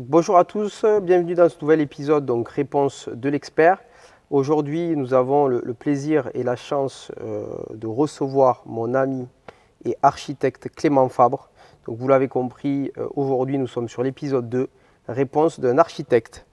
Bonjour à tous, bienvenue dans ce nouvel épisode, donc réponse de l'expert. Aujourd'hui, nous avons le plaisir et la chance de recevoir mon ami et architecte Clément Fabre. Donc vous l'avez compris, aujourd'hui nous sommes sur l'épisode 2, réponse d'un architecte.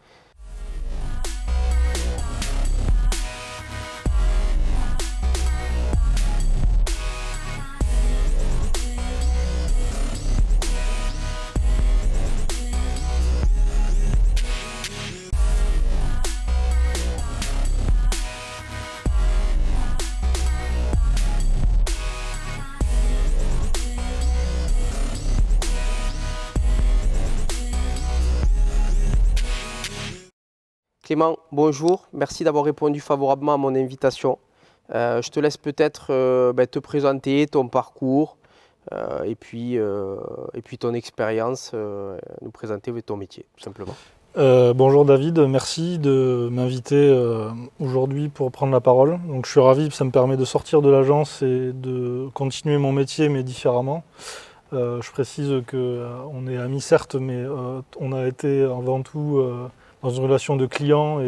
Clément, bonjour, merci d'avoir répondu favorablement à mon invitation. Je te laisse peut-être te présenter ton parcours et puis ton expérience, nous présenter ton métier, tout simplement. Bonjour David, merci de m'inviter aujourd'hui pour prendre la parole. Donc, je suis ravi, ça me permet de sortir de l'agence et de continuer mon métier mais différemment. Je précise qu'on est amis certes, mais on a été avant tout dans une relation de client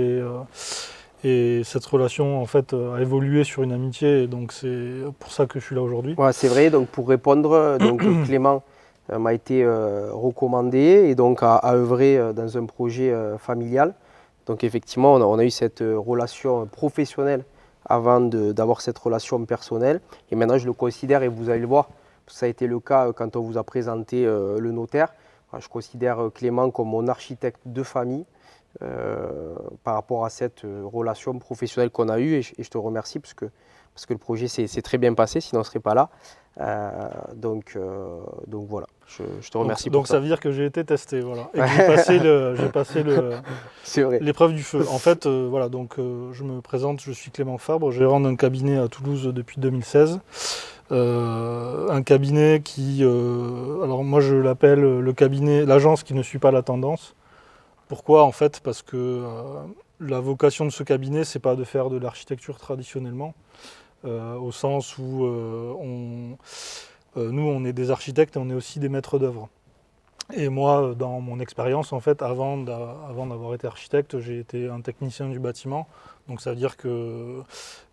et cette relation en fait a évolué sur une amitié et donc c'est pour ça que je suis là aujourd'hui. Ouais, c'est vrai, donc pour répondre, Clément m'a été recommandé et donc a œuvré dans un projet familial. Donc effectivement, on a eu cette relation professionnelle avant d'avoir cette relation personnelle. Et maintenant, je le considère, et vous allez le voir, ça a été le cas quand on vous a présenté le notaire. Je considère Clément comme mon architecte de famille par rapport à cette relation professionnelle qu'on a eue. Et je te remercie parce que le projet s'est très bien passé, sinon on ne serait pas là. Donc voilà, je te remercie donc pour ça. Ça veut dire que j'ai été testé, voilà, et que j'ai passé l'épreuve du feu. En fait, voilà, donc je me présente, je suis Clément Fabre, gérant d'un cabinet à Toulouse depuis 2016. Un cabinet qui, alors moi je l'appelle le cabinet, l'agence qui ne suit pas la tendance. Pourquoi en fait? Parce que la vocation de ce cabinet, c'est pas de faire de l'architecture traditionnellement, au sens où nous on est des architectes et on est aussi des maîtres d'œuvre. Et moi, dans mon expérience, en fait, avant d'avoir été architecte, j'ai été un technicien du bâtiment. Donc ça veut dire que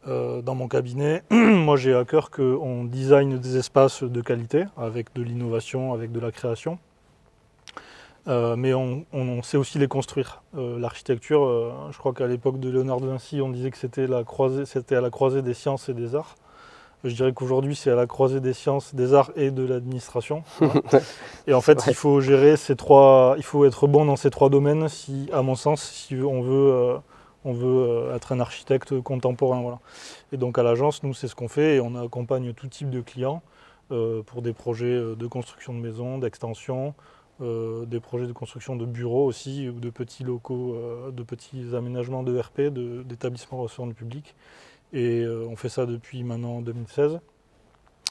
dans mon cabinet, moi j'ai à cœur qu'on design des espaces de qualité, avec de l'innovation, avec de la création. Mais on sait aussi les construire. L'architecture, je crois qu'à l'époque de Léonard de Vinci, on disait que c'était à la croisée des sciences et des arts. Je dirais qu'aujourd'hui, c'est à la croisée des sciences, des arts et de l'administration. Voilà. Et en fait, il faut gérer il faut être bon dans ces trois domaines, à mon sens, si on veut être un architecte contemporain. Voilà. Et donc à l'agence, nous, c'est ce qu'on fait et on accompagne tout type de clients pour des projets de construction de maisons, d'extension, des projets de construction de bureaux aussi, ou de petits locaux, de petits aménagements de RP, d'établissements recevant du public. Et on fait ça depuis maintenant 2016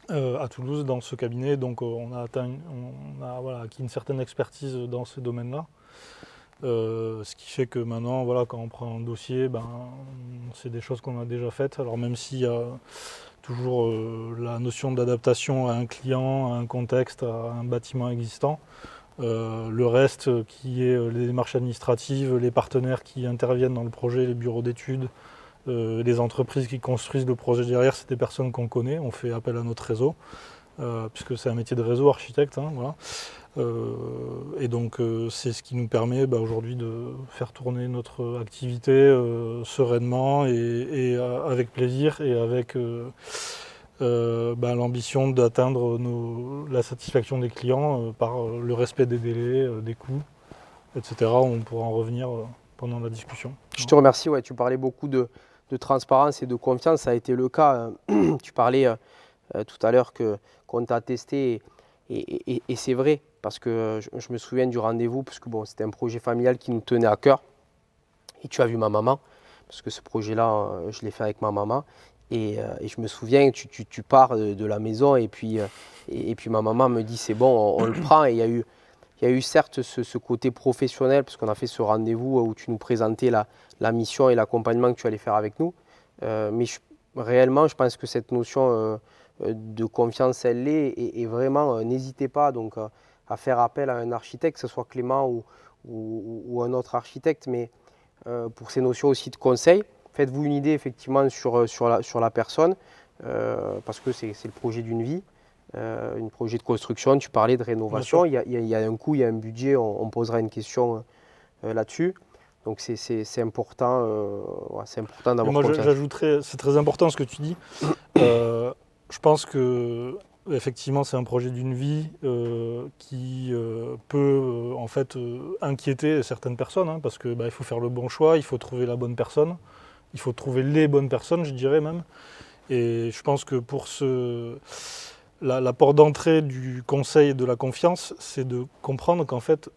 à Toulouse dans ce cabinet. Donc on a acquis une certaine expertise dans ce domaine-là. Ce qui fait que maintenant, voilà, quand on prend un dossier, c'est des choses qu'on a déjà faites. Alors même s'il y a toujours la notion d'adaptation à un client, à un contexte, à un bâtiment existant, le reste qui est les démarches administratives, les partenaires qui interviennent dans le projet, les bureaux d'études, les entreprises qui construisent le projet derrière, c'est des personnes qu'on connaît, on fait appel à notre réseau, puisque c'est un métier de réseau architecte. Voilà. Et donc c'est ce qui nous permet aujourd'hui de faire tourner notre activité sereinement et avec plaisir et avec l'ambition d'atteindre la satisfaction des clients par le respect des délais, des coûts, etc. On pourra en revenir pendant la discussion. Je te remercie, ouais, tu parlais beaucoup de transparence et de confiance, ça a été le cas. Tu parlais tout à l'heure qu'on t'a testé et c'est vrai, parce que je me souviens du rendez-vous, parce que bon, c'était un projet familial qui nous tenait à cœur. Et tu as vu ma maman, parce que ce projet-là, je l'ai fait avec ma maman. Et je me souviens, tu pars de la maison et puis ma maman me dit c'est bon, on le prend. Et il y a eu certes ce côté professionnel, parce qu'on a fait ce rendez-vous où tu nous présentais la mission et l'accompagnement que tu allais faire avec nous. Mais réellement, je pense que cette notion de confiance, elle l'est. Et vraiment, n'hésitez pas donc, à faire appel à un architecte, que ce soit Clément ou un autre architecte, mais pour ces notions aussi de conseil, faites-vous une idée effectivement sur la personne, parce que c'est le projet d'une vie, un projet de construction, tu parlais de Bien rénovation, sûr. il y a un coût, il y a un budget, on posera une question là-dessus. Donc c'est important, ouais, c'est important Et d'avoir moi, confiance. j'ajouterais, c'est très important ce que tu dis. Je pense que effectivement, c'est un projet d'une vie qui peut en fait inquiéter certaines personnes, hein, parce que il faut faire le bon choix, il faut trouver la bonne personne, il faut trouver les bonnes personnes, je dirais même. Et je pense que pour la porte d'entrée du conseil et de la confiance, c'est de comprendre qu'en fait,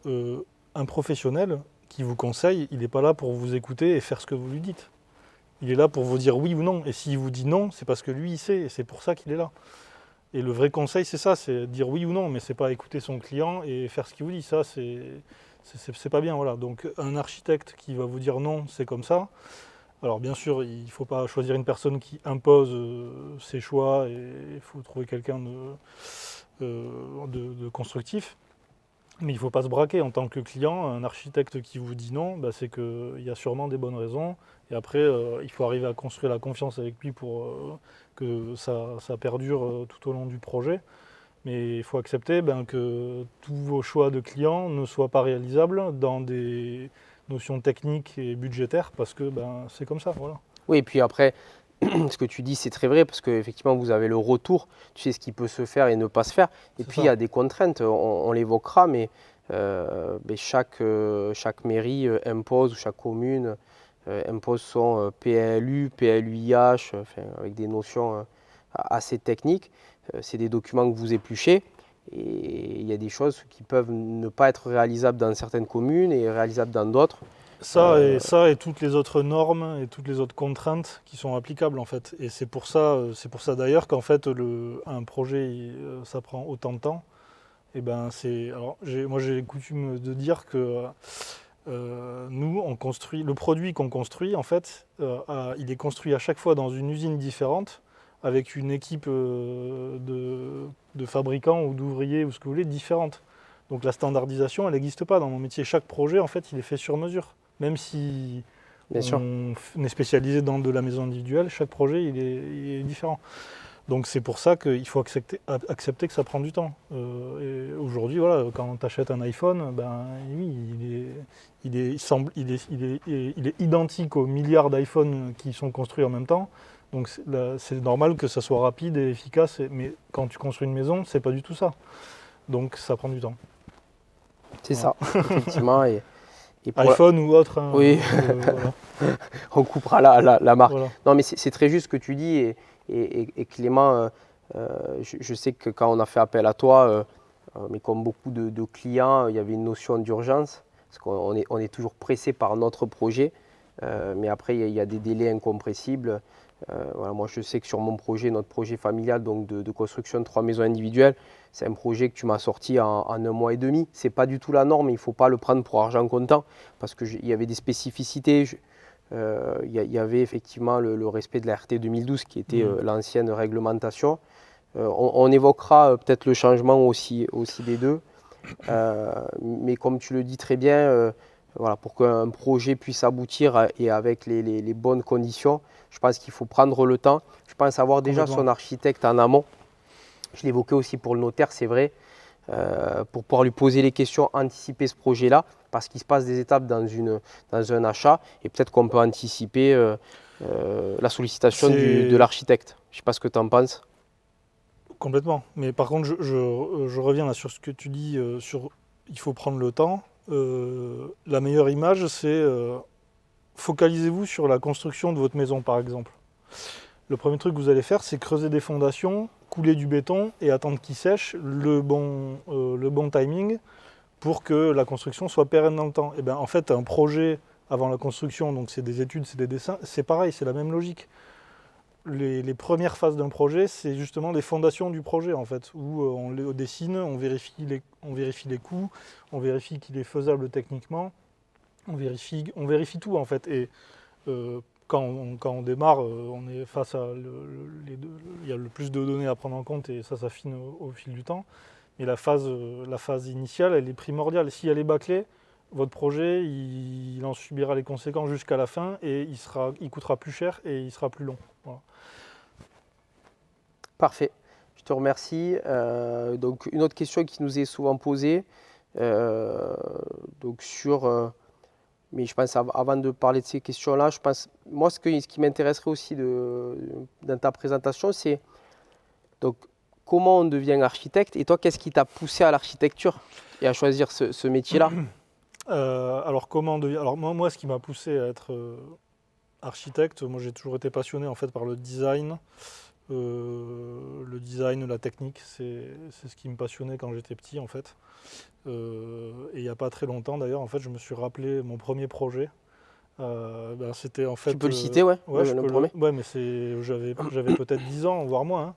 un professionnel qui vous conseille, il n'est pas là pour vous écouter et faire ce que vous lui dites. Il est là pour vous dire oui ou non. Et s'il vous dit non, c'est parce que lui, il sait. Et c'est pour ça qu'il est là. Et le vrai conseil, c'est ça, c'est dire oui ou non. Mais c'est pas écouter son client et faire ce qu'il vous dit. Ça, c'est pas bien. Voilà. Donc un architecte qui va vous dire non, c'est comme ça. Alors bien sûr, il ne faut pas choisir une personne qui impose ses choix. Et il faut trouver quelqu'un de constructif. Mais il ne faut pas se braquer en tant que client. Un architecte qui vous dit non, c'est qu'il y a sûrement des bonnes raisons. Et après, il faut arriver à construire la confiance avec lui pour que ça perdure tout au long du projet. Mais il faut accepter que tous vos choix de clients ne soient pas réalisables dans des notions techniques et budgétaires parce que c'est comme ça. Voilà. Oui, et puis après, ce que tu dis, c'est très vrai parce qu'effectivement, vous avez le retour, tu sais ce qui peut se faire et ne pas se faire. Et C'est puis, il y ça. a des contraintes, on l'évoquera, mais chaque mairie impose, ou chaque commune impose son PLU, PLUIH, enfin, avec des notions assez techniques. C'est des documents que vous épluchez. Et il y a des choses qui peuvent ne pas être réalisables dans certaines communes et réalisables dans d'autres. Euh, Ça et toutes les autres normes et toutes les autres contraintes qui sont applicables en fait. Et c'est pour ça d'ailleurs qu'en fait un projet ça prend autant de temps. Et alors moi j'ai coutume de dire que nous on construit le produit qu'on construit en fait, il est construit à chaque fois dans une usine différente avec une équipe de fabricants ou d'ouvriers ou ce que vous voulez différente. Donc la standardisation elle n'existe pas dans mon métier. Chaque projet en fait il est fait sur mesure. Même si Bien sûr. on est spécialisé dans de la maison individuelle, chaque projet il est différent. Donc c'est pour ça qu'il faut accepter que ça prend du temps. Et aujourd'hui, voilà, quand tu achètes un iPhone, oui, il est identique aux milliards d'iPhones qui sont construits en même temps. Donc c'est normal que ça soit rapide et efficace. Mais quand tu construis une maison, c'est pas du tout ça. Donc ça prend du temps. C'est Voilà. ça, effectivement. Et iPhone ou autre, hein, oui, voilà. on coupera la marque. Voilà. Non, mais c'est très juste ce que tu dis. Et Clément, je sais que quand on a fait appel à toi, mais comme beaucoup de clients, il y avait une notion d'urgence. Parce on est toujours pressé par notre projet. Mais après, il y a des délais incompressibles. Voilà, moi, je sais que sur mon projet, notre projet familial donc de construction de 3 maisons individuelles, c'est un projet que tu m'as sorti en un mois et demi. Ce n'est pas du tout la norme, il ne faut pas le prendre pour argent comptant parce qu'il y avait des spécificités. Il y avait effectivement le respect de la RT 2012 qui était l'ancienne réglementation. On évoquera peut-être le changement aussi des deux. Mais comme tu le dis très bien, voilà, pour qu'un projet puisse aboutir et avec les bonnes conditions, je pense qu'il faut prendre le temps. Je pense avoir déjà Complètement. son architecte en amont. Je l'évoquais aussi pour le notaire, c'est vrai, pour pouvoir lui poser les questions, anticiper ce projet-là, parce qu'il se passe des étapes dans un achat, et peut-être qu'on peut anticiper la sollicitation de C'est l'architecte. Je ne sais pas ce que tu en penses. complètement. Mais par contre, je reviens là sur ce que tu dis il faut prendre le temps. La meilleure image, c'est focalisez-vous sur la construction de votre maison, par exemple. Le premier truc que vous allez faire, c'est creuser des fondations, couler du béton et attendre qu'il sèche le bon timing pour que la construction soit pérenne dans le temps. Et bien, en fait, un projet avant la construction, donc c'est des études, c'est des dessins, c'est pareil, c'est la même logique. Les premières phases d'un projet, c'est justement les fondations du projet, en fait, où on les dessine, on vérifie les coûts, on vérifie qu'il est faisable techniquement, on vérifie tout, en fait. Et quand on démarre, on est face à il y a le plus de données à prendre en compte et ça s'affine au fil du temps. Mais la phase initiale, elle est primordiale. Si elle est bâclée, votre projet, il en subira les conséquences jusqu'à la fin et il coûtera plus cher et il sera plus long. Voilà. Parfait, je te remercie. Donc une autre question qui nous est souvent posée, donc mais je pense avant de parler de ces questions-là, je pense, moi ce qui m'intéresserait aussi dans ta présentation, c'est donc comment on devient architecte et toi qu'est-ce qui t'a poussé à l'architecture et à choisir ce métier-là? Alors comment on devient... Alors moi, ce qui m'a poussé à être architecte, moi j'ai toujours été passionné en fait par le design. La technique, c'est ce qui me passionnait quand j'étais petit en fait. Et il n'y a pas très longtemps d'ailleurs, en fait, je me suis rappelé mon premier projet. C'était en fait. Tu peux le citer, ouais, ouais, le premier. Ouais, mais j'avais peut-être 10 ans, voire moins.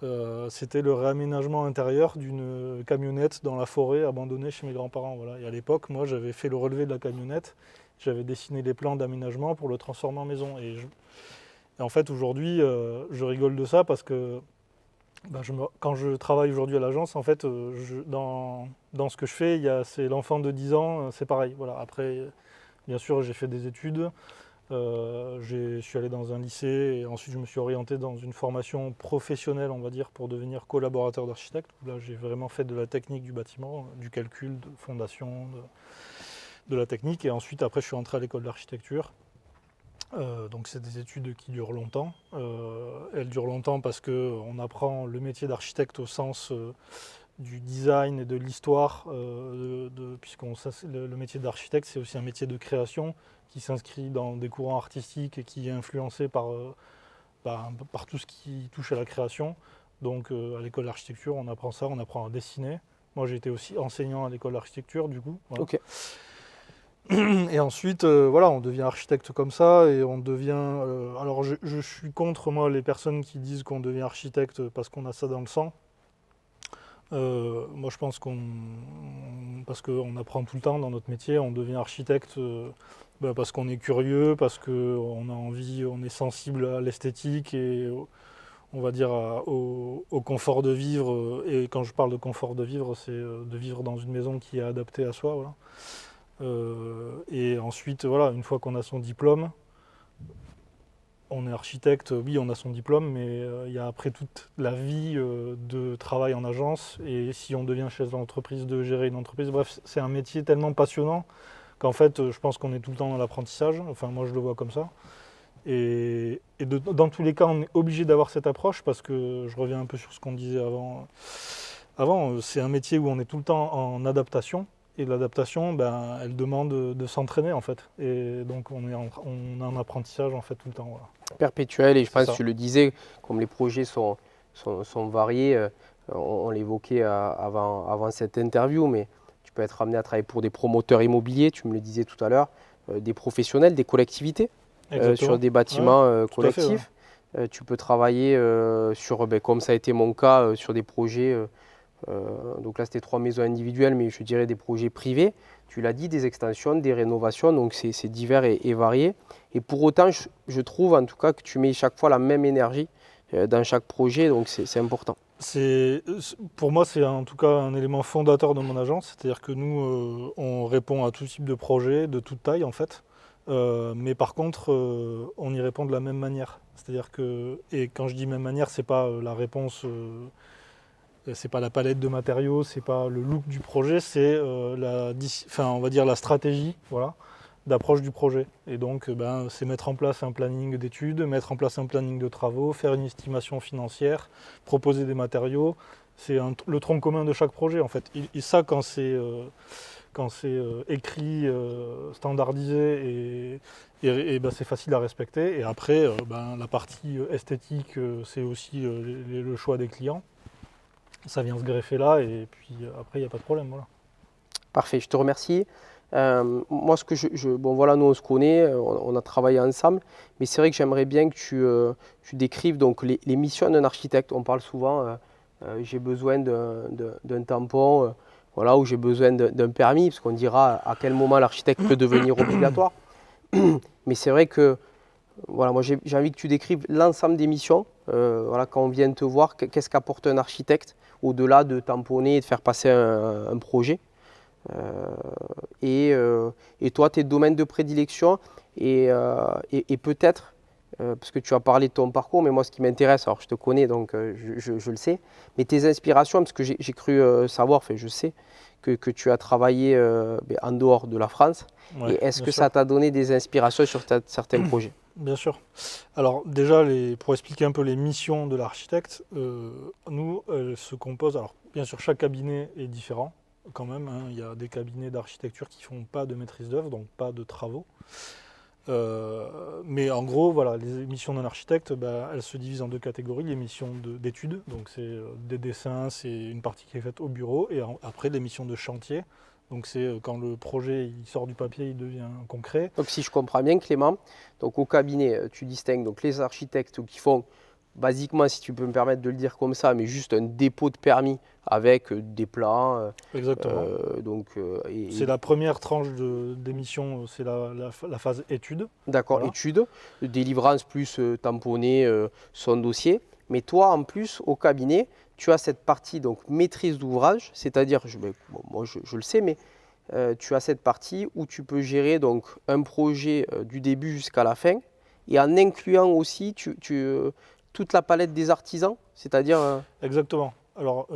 Hein. C'était le réaménagement intérieur d'une camionnette dans la forêt abandonnée chez mes grands-parents. Voilà. Et à l'époque, moi, j'avais fait le relevé de la camionnette. J'avais dessiné les plans d'aménagement pour le transformer en maison. Et en fait, aujourd'hui, je rigole de ça parce que quand je travaille aujourd'hui à l'agence, en fait, dans ce que je fais, c'est l'enfant de 10 ans, c'est pareil. Voilà. Après, bien sûr, j'ai fait des études. Je suis allé dans un lycée et ensuite je me suis orienté dans une formation professionnelle, on va dire, pour devenir collaborateur d'architecte. Là, j'ai vraiment fait de la technique du bâtiment, du calcul, de fondation, de la technique. Et ensuite, après, je suis entré à l'école d'architecture. Donc c'est des études qui durent longtemps. Elles durent longtemps parce qu'on apprend le métier d'architecte au sens du design et de l'histoire, le métier d'architecte, c'est aussi un métier de création qui s'inscrit dans des courants artistiques et qui est influencé par tout ce qui touche à la création. Donc à l'école d'architecture, on apprend ça, on apprend à dessiner. Moi, j'ai été aussi enseignant à l'école d'architecture, du coup. Voilà. Ok. Et ensuite, voilà, on devient architecte comme ça et on devient... alors, je suis contre, moi, les personnes qui disent qu'on devient architecte parce qu'on a ça dans le sang. Moi, je pense parce qu'on apprend tout le temps dans notre métier, on devient architecte parce qu'on est curieux, parce qu'on a envie, on est sensible à l'esthétique et on va dire au confort de vivre. Et quand je parle de confort de vivre, c'est de vivre dans une maison qui est adaptée à soi. Voilà. Et ensuite, voilà, une fois qu'on a son diplôme, on est architecte, oui, on a son diplôme, mais il y a après toute la vie de travail en agence. Et si on devient chef d'entreprise, de gérer une entreprise, bref, c'est un métier tellement passionnant qu'en fait, je pense qu'on est tout le temps dans l'apprentissage. Enfin, moi, je le vois comme ça. Et dans tous les cas, on est obligé d'avoir cette approche parce que je reviens un peu sur ce qu'on disait avant. C'est un métier où on est tout le temps en adaptation. Et l'adaptation, elle demande de s'entraîner en fait. Et donc on a un apprentissage en fait tout le temps. Voilà. Perpétuel, et je pense que tu le disais, comme les projets sont variés, on l'évoquait avant cette interview, mais tu peux être amené à travailler pour des promoteurs immobiliers, tu me le disais tout à l'heure, des professionnels, des collectivités, sur des bâtiments collectifs. Ouais. Tu peux travailler comme ça a été mon cas, sur des projets. Donc là, c'était 3 maisons individuelles, mais je dirais des projets privés. Tu l'as dit, des extensions, des rénovations, donc c'est divers et varié. Et pour autant, je trouve en tout cas que tu mets chaque fois la même énergie dans chaque projet, donc c'est important. Pour moi, c'est en tout cas un élément fondateur de mon agence, c'est-à-dire que nous, on répond à tout type de projet, de toute taille en fait. Mais par contre, on y répond de la même manière. C'est-à-dire que, et quand je dis même manière, c'est pas la réponse... c'est pas la palette de matériaux, c'est pas le look du projet, c'est on va dire la stratégie, voilà, d'approche du projet. Et donc, c'est mettre en place un planning d'études, mettre en place un planning de travaux, faire une estimation financière, proposer des matériaux. C'est le tronc commun de chaque projet, en fait. Et ça, quand c'est écrit, standardisé, c'est facile à respecter. Et après, la partie esthétique, c'est aussi le choix des clients. Ça vient se greffer là et puis après il n'y a pas de problème. Voilà. Parfait, je te remercie. Moi, voilà, nous on se connaît, on a travaillé ensemble, mais c'est vrai que j'aimerais bien que tu décrives donc les missions d'un architecte. On parle souvent, j'ai besoin d'un tampon, voilà, ou j'ai besoin d'un permis, parce qu'on dira à quel moment l'architecte peut devenir obligatoire. Mais c'est vrai que voilà, moi j'ai envie que tu décrives l'ensemble des missions. Voilà, quand on vient te voir, qu'est-ce qu'apporte un architecte au-delà de tamponner et de faire passer un projet. Et toi, tes domaines de prédilection et peut-être, parce que tu as parlé de ton parcours, mais moi ce qui m'intéresse, alors je te connais donc je le sais, mais tes inspirations, parce que j'ai cru savoir, enfin je sais, que tu as travaillé en dehors de la France. Ouais, Et est-ce bien que sûr. ça t'a donné des inspirations sur certains projets? Bien sûr. Alors déjà, pour expliquer un peu les missions de l'architecte, nous, elles se composent. Alors bien sûr, chaque cabinet est différent quand même, hein. Il y a des cabinets d'architecture qui font pas de maîtrise d'œuvre, donc pas de travaux. Mais en gros, voilà, les missions d'un architecte, bah, elles se divisent en deux catégories. Les missions d'études, donc c'est des dessins, c'est une partie qui est faite au bureau, et après des missions de chantier. Donc c'est quand le projet il sort du papier, il devient concret. Donc si je comprends bien Clément, donc au cabinet, tu distingues donc les architectes qui font basiquement, si tu peux me permettre de le dire comme ça, mais juste un dépôt de permis avec des plans. Exactement. C'est la première tranche d'émission, c'est la phase étude. D'accord, Voilà. études, délivrance plus tamponner son dossier. Mais toi, en plus, au cabinet, tu as cette partie donc maîtrise d'ouvrage, c'est-à-dire, bon, moi je le sais, mais tu as cette partie où tu peux gérer donc un projet du début jusqu'à la fin, et en incluant aussi toute la palette des artisans, c'est-à-dire Exactement. Alors,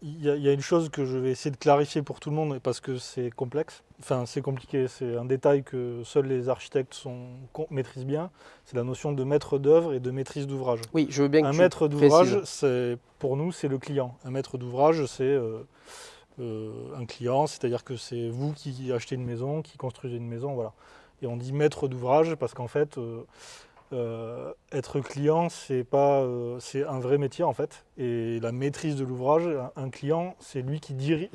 il y a une chose que je vais essayer de clarifier pour tout le monde parce que c'est complexe. Enfin, c'est compliqué. C'est un détail que seuls les architectes maîtrisent bien. C'est la notion de maître d'œuvre et de maîtrise d'ouvrage. oui, je veux bien que Un tu maître précises. d'ouvrage, pour nous, c'est le client. Un maître d'ouvrage, c'est un client, c'est-à-dire que c'est vous qui achetez une maison, qui construisez une maison, voilà. Et on dit maître d'ouvrage parce qu'en fait, être client, c'est un vrai métier en fait. Et la maîtrise de l'ouvrage, un client, c'est lui qui dirige,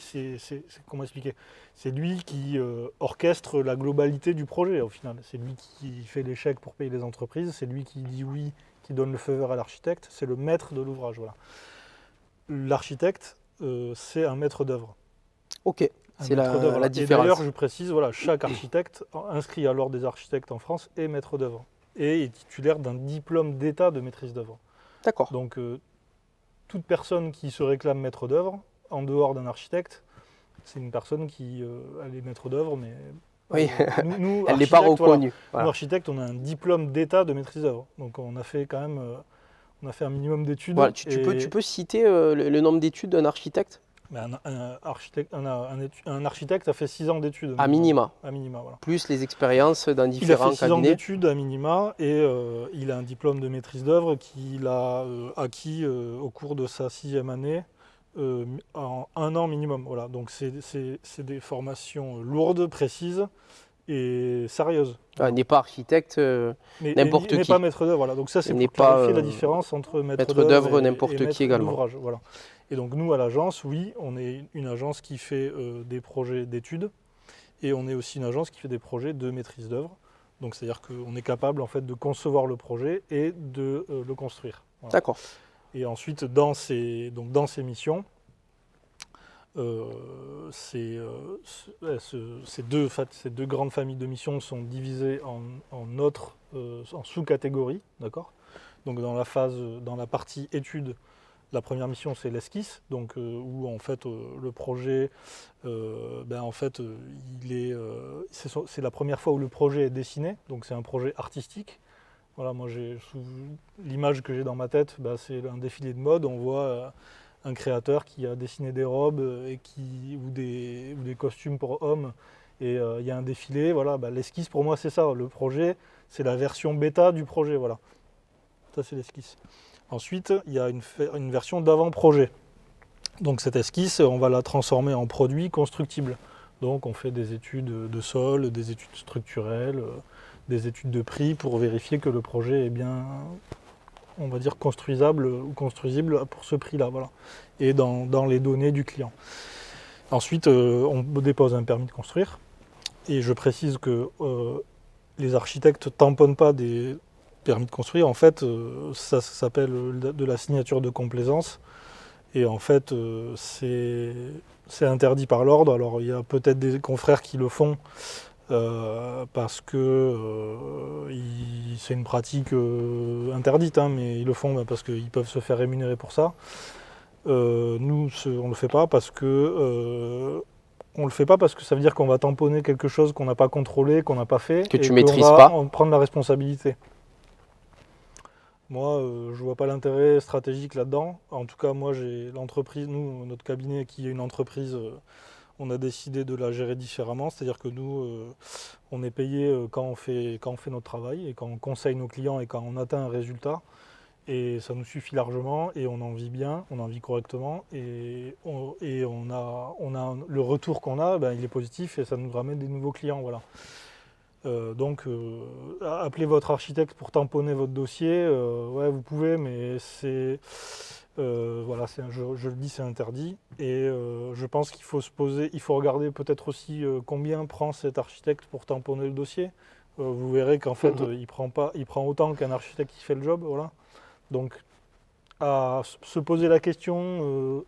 comment expliquer? C'est lui qui orchestre la globalité du projet au final. C'est lui qui fait les chèques pour payer les entreprises, c'est lui qui dit oui, qui donne le feu vert à l'architecte, c'est le maître de l'ouvrage. Voilà. L'architecte, c'est un maître d'œuvre. Ok, Un c'est maître d'œuvre. la Voilà. Et d'ailleurs, différence. je précise, voilà, chaque architecte inscrit à l'ordre des architectes en France est maître d'œuvre et est titulaire d'un diplôme d'état de maîtrise d'œuvre. D'accord. Donc, toute personne qui se réclame maître d'œuvre, en dehors d'un architecte, c'est une personne qui elle est maître d'œuvre, mais Oui, nous, elle n'est pas architectes, voilà, reconnue. nous Voilà. architectes, on a un diplôme d'état de maîtrise d'œuvre. Donc, on a fait quand même, on a fait un minimum d'études Voilà, tu peux citer le nombre d'études d'un architecte mais un architecte a fait 6 ans d'études à minimum, minima, à minima, voilà. plus les expériences dans Il a fait différents 6 ans cabinets. d'études à minima et il a un diplôme de maîtrise d'œuvre qu'il a acquis au cours de sa 6e année en 1 an minimum. Voilà. Donc c'est des formations lourdes, précises et sérieuses. Il Voilà. n'est pas architecte Mais il n'importe n'est pas qui. maître d'œuvre. Voilà. Donc ça, c'est Il n'est pour pas clarifier la différence entre maître maître d'œuvre d'œuvre et n'importe qui maître également. d'ouvrage. Voilà. Et donc nous, à l'agence, oui, on est une agence qui fait des projets d'études et on est aussi une agence qui fait des projets de maîtrise d'œuvre. Donc c'est-à-dire qu'on est capable en fait de concevoir le projet et de le construire. Voilà. D'accord. Et ensuite, dans ces missions, ces deux grandes familles de missions sont divisées en sous-catégories, d'accord? Donc dans la partie études, la première mission c'est l'esquisse, donc où en fait le projet, c'est la première fois où le projet est dessiné, donc c'est un projet artistique. Voilà, moi l'image que j'ai dans ma tête, c'est un défilé de mode, on voit un créateur qui a dessiné des robes ou des costumes pour hommes, et il y a un défilé, voilà, l'esquisse pour moi c'est ça, le projet c'est la version bêta du projet, voilà, ça c'est l'esquisse. Ensuite, il y a une version d'avant-projet. Donc cette esquisse, on va la transformer en produit constructible. Donc on fait des études de sol, des études structurelles, des études de prix pour vérifier que le projet est bien, on va dire, construisable ou construisible pour ce prix-là. Voilà. Et dans les données du client. Ensuite, on dépose un permis de construire. Et je précise que les architectes ne tamponnent pas des permis de construire. En fait, ça s'appelle de la signature de complaisance. Et en fait, c'est interdit par l'ordre. Alors, il y a peut-être des confrères qui le font parce que c'est une pratique interdite, hein, mais ils le font parce qu'ils peuvent se faire rémunérer pour ça. Nous, on ne le fait pas parce que on le fait pas parce que ça veut dire qu'on va tamponner quelque chose qu'on n'a pas contrôlé, qu'on n'a pas fait, Que et tu qu'on maîtrises va pas. en prendre la responsabilité. Moi, je vois pas l'intérêt stratégique là-dedans. En tout cas, moi, j'ai l'entreprise, nous, notre cabinet qui est une entreprise, on a décidé de la gérer différemment. C'est-à-dire que nous, on est payé quand on fait notre travail et quand on conseille nos clients et quand on atteint un résultat. Et ça nous suffit largement et on en vit bien, on en vit correctement le retour qu'on a, ben, il est positif et ça nous ramène des nouveaux clients. Voilà. Appelez votre architecte pour tamponner votre dossier, ouais, vous pouvez, mais voilà, je le dis, c'est interdit. Et je pense qu'il faut se poser, il faut regarder peut-être aussi combien prend cet architecte pour tamponner le dossier. Vous verrez qu'en fait, il prend autant qu'un architecte qui fait le job. Voilà. Donc, à se poser la question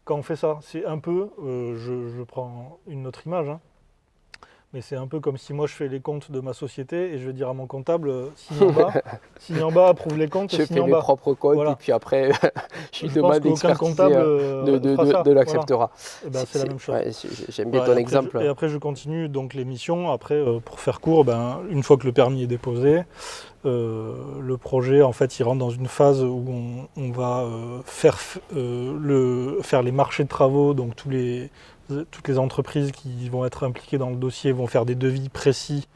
quand on fait ça, c'est un peu, je prends une autre image, hein, mais c'est un peu comme si moi je fais les comptes de ma société et je vais dire à mon comptable, signe en bas, approuve les comptes et Je signe fais en mes bas. propres comptes Voilà. et puis après, je lui Je pense demande qu'aucun d'expertiser comptable fera ça. de Voilà. l'acceptera. Et ben, c'est la même chose. Ouais, j'aime bien Voilà, ton exemple. et après, je continue donc les missions. Après, pour faire court, ben, une fois que le permis est déposé, le projet, en fait, il rentre dans une phase où on va faire les marchés de travaux. Donc, toutes les entreprises qui vont être impliquées dans le dossier vont faire des devis précis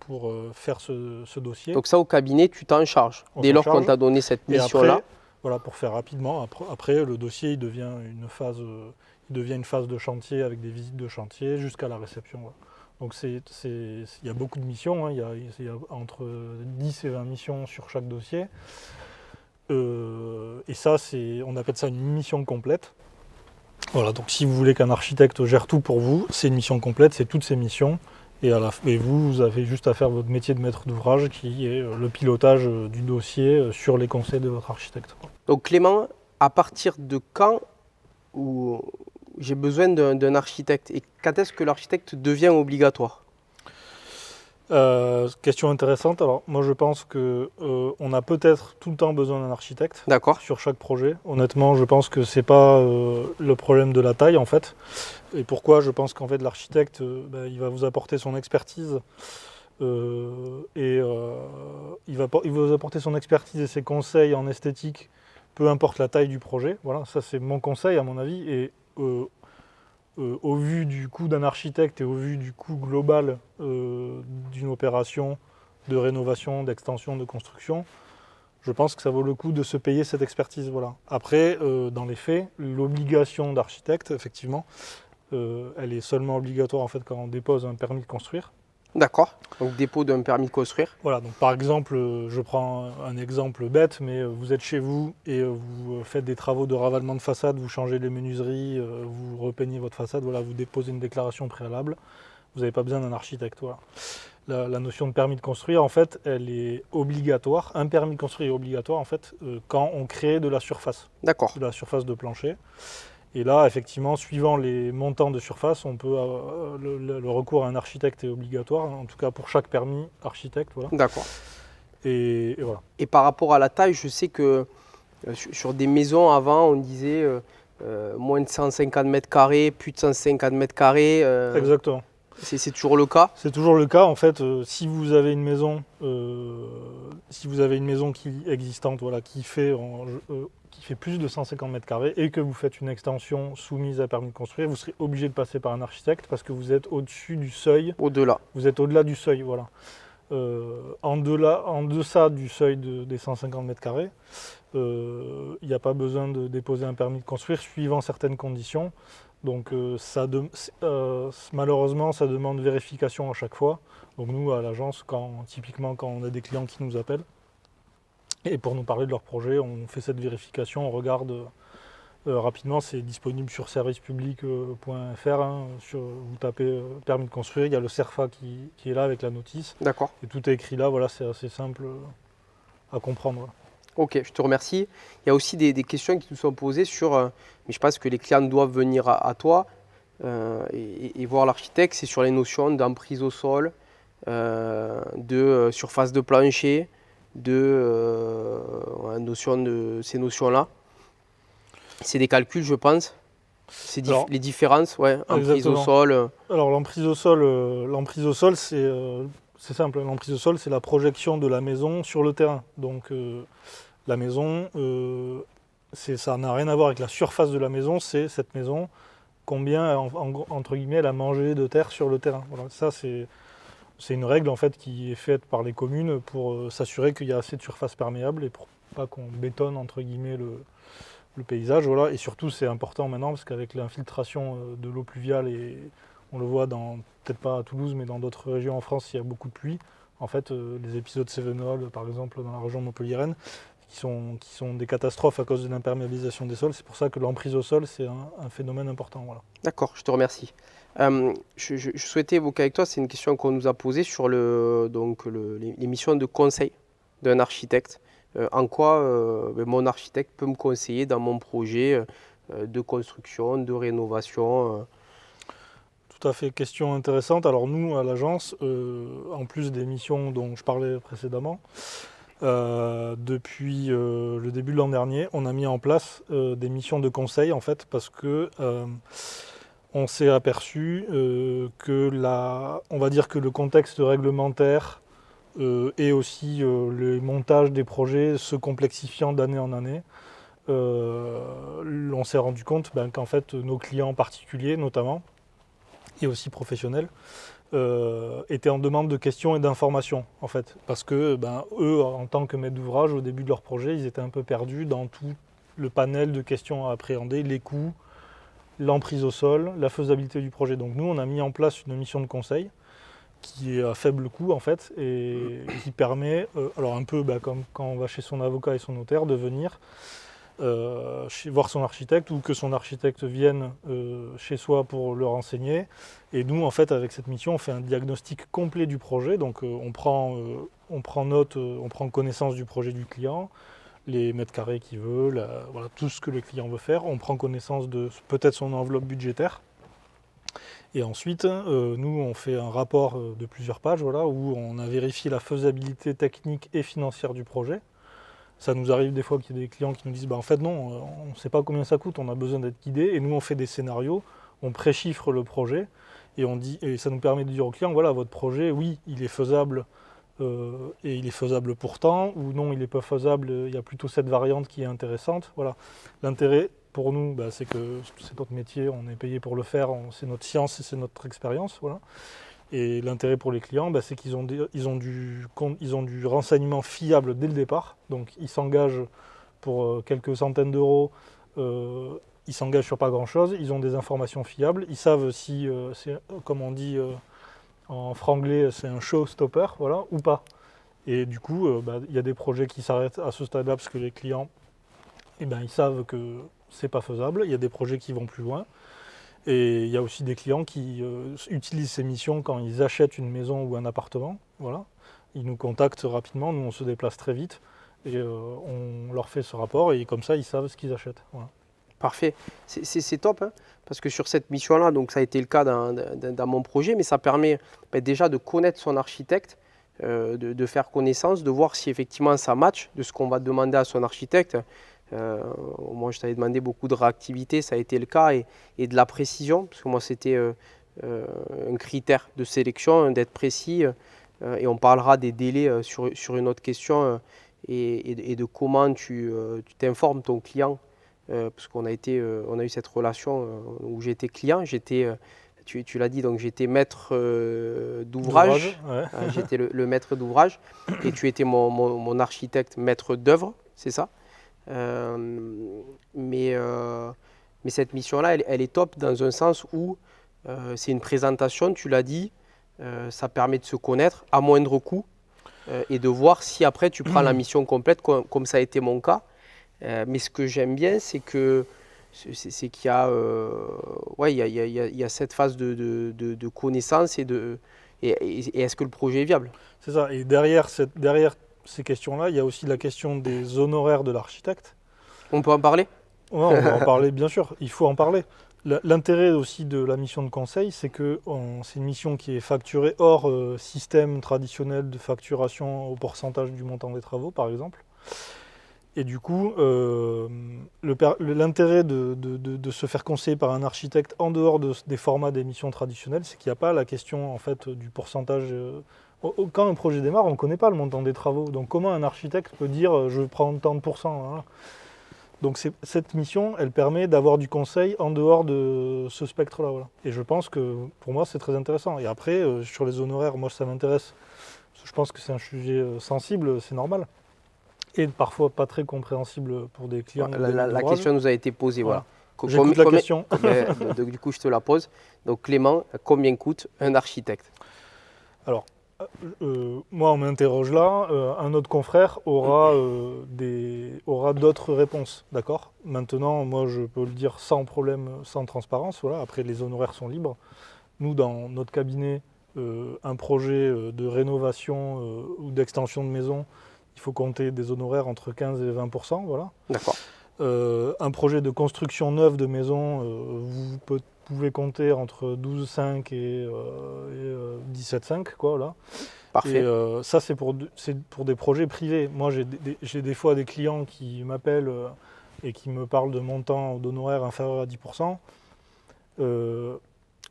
pour faire ce dossier. Donc ça, au cabinet, tu t'en charges. On Dès s'en lors qu'on charge. t'a donné cette Et mission-là. après, voilà, pour faire rapidement, après le dossier il devient une phase de chantier avec des visites de chantier jusqu'à la réception. Voilà. Donc il y a beaucoup de missions, hein, il y a entre 10 et 20 missions sur chaque dossier. Et ça, on appelle ça une mission complète. Voilà, donc si vous voulez qu'un architecte gère tout pour vous, c'est une mission complète, c'est toutes ces missions. Et vous avez juste à faire votre métier de maître d'ouvrage qui est le pilotage du dossier sur les conseils de votre architecte. Donc Clément, à partir de quand où j'ai besoin d'un architecte et quand est-ce que l'architecte devient obligatoire? Question intéressante. Alors moi je pense que on a peut-être tout le temps besoin d'un architecte D'accord. sur chaque projet. Honnêtement, je pense que c'est pas le problème de la taille en fait. Et pourquoi? Je pense qu'en fait l'architecte, il va vous apporter son expertise il va vous apporter son expertise et ses conseils en esthétique, peu importe la taille du projet. Voilà, ça c'est mon conseil à mon avis. Et au vu du coût d'un architecte et au vu du coût global d'une opération de rénovation, d'extension, de construction, je pense que ça vaut le coup de se payer cette expertise. Voilà. Après, dans les faits, l'obligation d'architecte, effectivement, elle est seulement obligatoire en fait, quand on dépose un permis de construire. D'accord. Donc dépôt d'un permis de construire. Voilà, donc par exemple, je prends un exemple bête, mais vous êtes chez vous et vous faites des travaux de ravalement de façade, vous changez les menuiseries, vous repeignez votre façade, voilà, vous déposez une déclaration préalable, vous n'avez pas besoin d'un architecte. Voilà. La notion de permis de construire, en fait, elle est obligatoire. Un permis de construire est obligatoire, en fait, quand on crée de la surface. D'accord. De la surface de plancher. Et là, effectivement, suivant les montants de surface, on peut le recours à un architecte est obligatoire, en tout cas pour chaque permis architecte. Voilà. D'accord. Et voilà. Et par rapport à la taille, je sais que sur des maisons avant, on disait moins de 150 mètres carrés, plus de 150 mètres carrés. Exactement. C'est toujours le cas? C'est toujours le cas. En fait, si vous avez une maison, qui existante, voilà, qui fait plus de 150 mètres carrés et que vous faites une extension soumise à permis de construire, vous serez obligé de passer par un architecte parce que vous êtes au-dessus du seuil. Au-delà. Vous êtes au-delà du seuil, voilà. En deçà du seuil des 150 mètres carrés, il n'y a pas besoin de déposer un permis de construire suivant certaines conditions. Donc malheureusement, ça demande vérification à chaque fois. Donc nous, à l'agence, typiquement quand on a des clients qui nous appellent, et pour nous parler de leur projet, on fait cette vérification, on regarde rapidement, c'est disponible sur servicepublic.fr. Hein, vous tapez permis de construire, il y a le CERFA qui est là avec la notice. D'accord. Et tout est écrit là, voilà, c'est assez simple à comprendre. Voilà. Ok, je te remercie. Il y a aussi des questions qui nous sont posées sur, mais je pense que les clients doivent venir à toi et voir l'architecte, c'est sur les notions d'emprise au sol, de surface de plancher, ces notions-là. C'est des calculs, je pense. Alors, Les différences, ouais, emprise au exactement. sol. Alors l'emprise au sol, c'est simple. L'emprise au sol, c'est la projection de la maison sur le terrain. Donc la maison, ça n'a rien à voir avec la surface de la maison. C'est cette maison, combien entre guillemets elle a mangé de terre sur le terrain. Voilà, ça c'est une règle en fait qui est faite par les communes pour s'assurer qu'il y a assez de surface perméable et pour pas qu'on bétonne entre guillemets le paysage. Voilà. Et surtout c'est important maintenant parce qu'avec l'infiltration de l'eau pluviale, et on le voit peut-être pas à Toulouse mais dans d'autres régions en France, il y a beaucoup de pluie. En fait les épisodes cévenols par exemple dans la région montpelliéraine qui sont des catastrophes à cause de l'imperméabilisation des sols. C'est pour ça que l'emprise au sol c'est un phénomène important. Voilà. D'accord, je te remercie. Je souhaitais évoquer avec toi, c'est une question qu'on nous a posée sur les missions de conseil d'un architecte. En quoi mon architecte peut me conseiller dans mon projet de construction, de rénovation. Tout à fait, question intéressante. Alors nous, à l'agence, en plus des missions dont je parlais précédemment, depuis le début de l'an dernier, on a mis en place des missions de conseil en fait parce que on s'est aperçu on va dire que le contexte réglementaire et aussi le montage des projets se complexifiant d'année en année. On s'est rendu compte qu'en fait nos clients particuliers notamment et aussi professionnels étaient en demande de questions et d'informations en fait parce que eux en tant que maîtres d'ouvrage au début de leur projet ils étaient un peu perdus dans tout le panel de questions à appréhender, les coûts, l'emprise au sol, la faisabilité du projet. Donc nous on a mis en place une mission de conseil qui est à faible coût en fait et qui permet, alors un peu comme quand on va chez son avocat et son notaire, de venir voir son architecte ou que son architecte vienne chez soi pour le renseigner. Et nous, en fait, avec cette mission, on fait un diagnostic complet du projet. Donc, on prend note, on prend connaissance du projet du client, les mètres carrés qu'il veut, voilà, tout ce que le client veut faire. On prend connaissance de peut-être son enveloppe budgétaire. Et ensuite, nous, on fait un rapport de plusieurs pages voilà, où on a vérifié la faisabilité technique et financière du projet. Ça nous arrive des fois qu'il y a des clients qui nous disent en fait non, on ne sait pas combien ça coûte, on a besoin d'être guidé. Et nous on fait des scénarios, on préchiffre le projet et ça nous permet de dire au client voilà votre projet, oui il est faisable et il est faisable pourtant, ou non il n'est pas faisable, il y a plutôt cette variante qui est intéressante. Voilà. L'intérêt pour nous c'est que c'est notre métier, on est payé pour le faire, c'est notre science et c'est notre expérience. Voilà. Et l'intérêt pour les clients, c'est qu'ils ont, du renseignement fiable dès le départ. Donc ils s'engagent pour quelques centaines d'euros, ils s'engagent sur pas grand-chose, ils ont des informations fiables, ils savent si, c'est, comme on dit en franglais, c'est un showstopper, voilà, ou pas. Et du coup, il y a des projets qui s'arrêtent à ce stade-là parce que les clients, ils savent que c'est pas faisable. Il y a des projets qui vont plus loin. Et il y a aussi des clients qui utilisent ces missions quand ils achètent une maison ou un appartement. Voilà. Ils nous contactent rapidement, nous on se déplace très vite et on leur fait ce rapport et comme ça ils savent ce qu'ils achètent. Voilà. Parfait, c'est top, hein, parce que sur cette mission-là, donc ça a été le cas dans mon projet, mais ça permet déjà de connaître son architecte, de faire connaissance, de voir si effectivement ça match de ce qu'on va demander à son architecte. Moi, je t'avais demandé beaucoup de réactivité, ça a été le cas, et de la précision, parce que moi, c'était un critère de sélection, d'être précis, et on parlera des délais sur une autre question, et de comment tu t'informes ton client, parce qu'on on a eu cette relation où j'étais client, tu l'as dit, donc j'étais maître d'ouvrage, Ouais. j'étais le maître d'ouvrage, et tu étais mon architecte maître d'œuvre, c'est ça? Mais cette mission-là, elle est top dans un sens où c'est une présentation, tu l'as dit, ça permet de se connaître à moindre coût et de voir si après tu prends la mission complète comme ça a été mon cas. Mais ce que j'aime bien, c'est qu'il y a, il y a cette phase de connaissance et est-ce que le projet est viable? C'est ça. Et derrière ces questions-là, il y a aussi la question des honoraires de l'architecte. On peut en parler? Ouais, on va en parler, bien sûr, il faut en parler. L'intérêt aussi de la mission de conseil, c'est que c'est une mission qui est facturée hors système traditionnel de facturation au pourcentage du montant des travaux, par exemple. Et du coup, l'intérêt de se faire conseiller par un architecte en dehors des formats d'émissions traditionnels, c'est qu'il n'y a pas la question en fait, du pourcentage. Quand un projet démarre, on ne connaît pas le montant des travaux. Donc comment un architecte peut dire je prends tant de pourcents, hein. Donc cette mission, elle permet d'avoir du conseil en dehors de ce spectre-là. Voilà. Et je pense que pour moi, c'est très intéressant. Et après, sur les honoraires, moi, ça m'intéresse. Parce que je pense que c'est un sujet sensible, c'est normal. Et parfois pas très compréhensible pour des clients ou des maîtres La d'ouvrage. question nous a été posée, voilà. Voilà. J'écoute la question. Du coup, je te la pose. Donc, Clément, combien coûte un architecte? Alors, moi, on m'interroge là. Un autre confrère aura d'autres réponses, d'accord? Maintenant, moi, je peux le dire sans problème, sans transparence. Voilà. Après, les honoraires sont libres. Nous, dans notre cabinet, un projet de rénovation ou d'extension de maison, il faut compter des honoraires entre 15 et 20%. Voilà. D'accord. Un projet de construction neuve de maison, pouvez compter entre 12,5 et 17,5, quoi, là. Et Parfait. ça, c'est pour des projets privés. Moi, j'ai des fois des clients qui m'appellent et qui me parlent de montants d'honoraires inférieurs à 10%,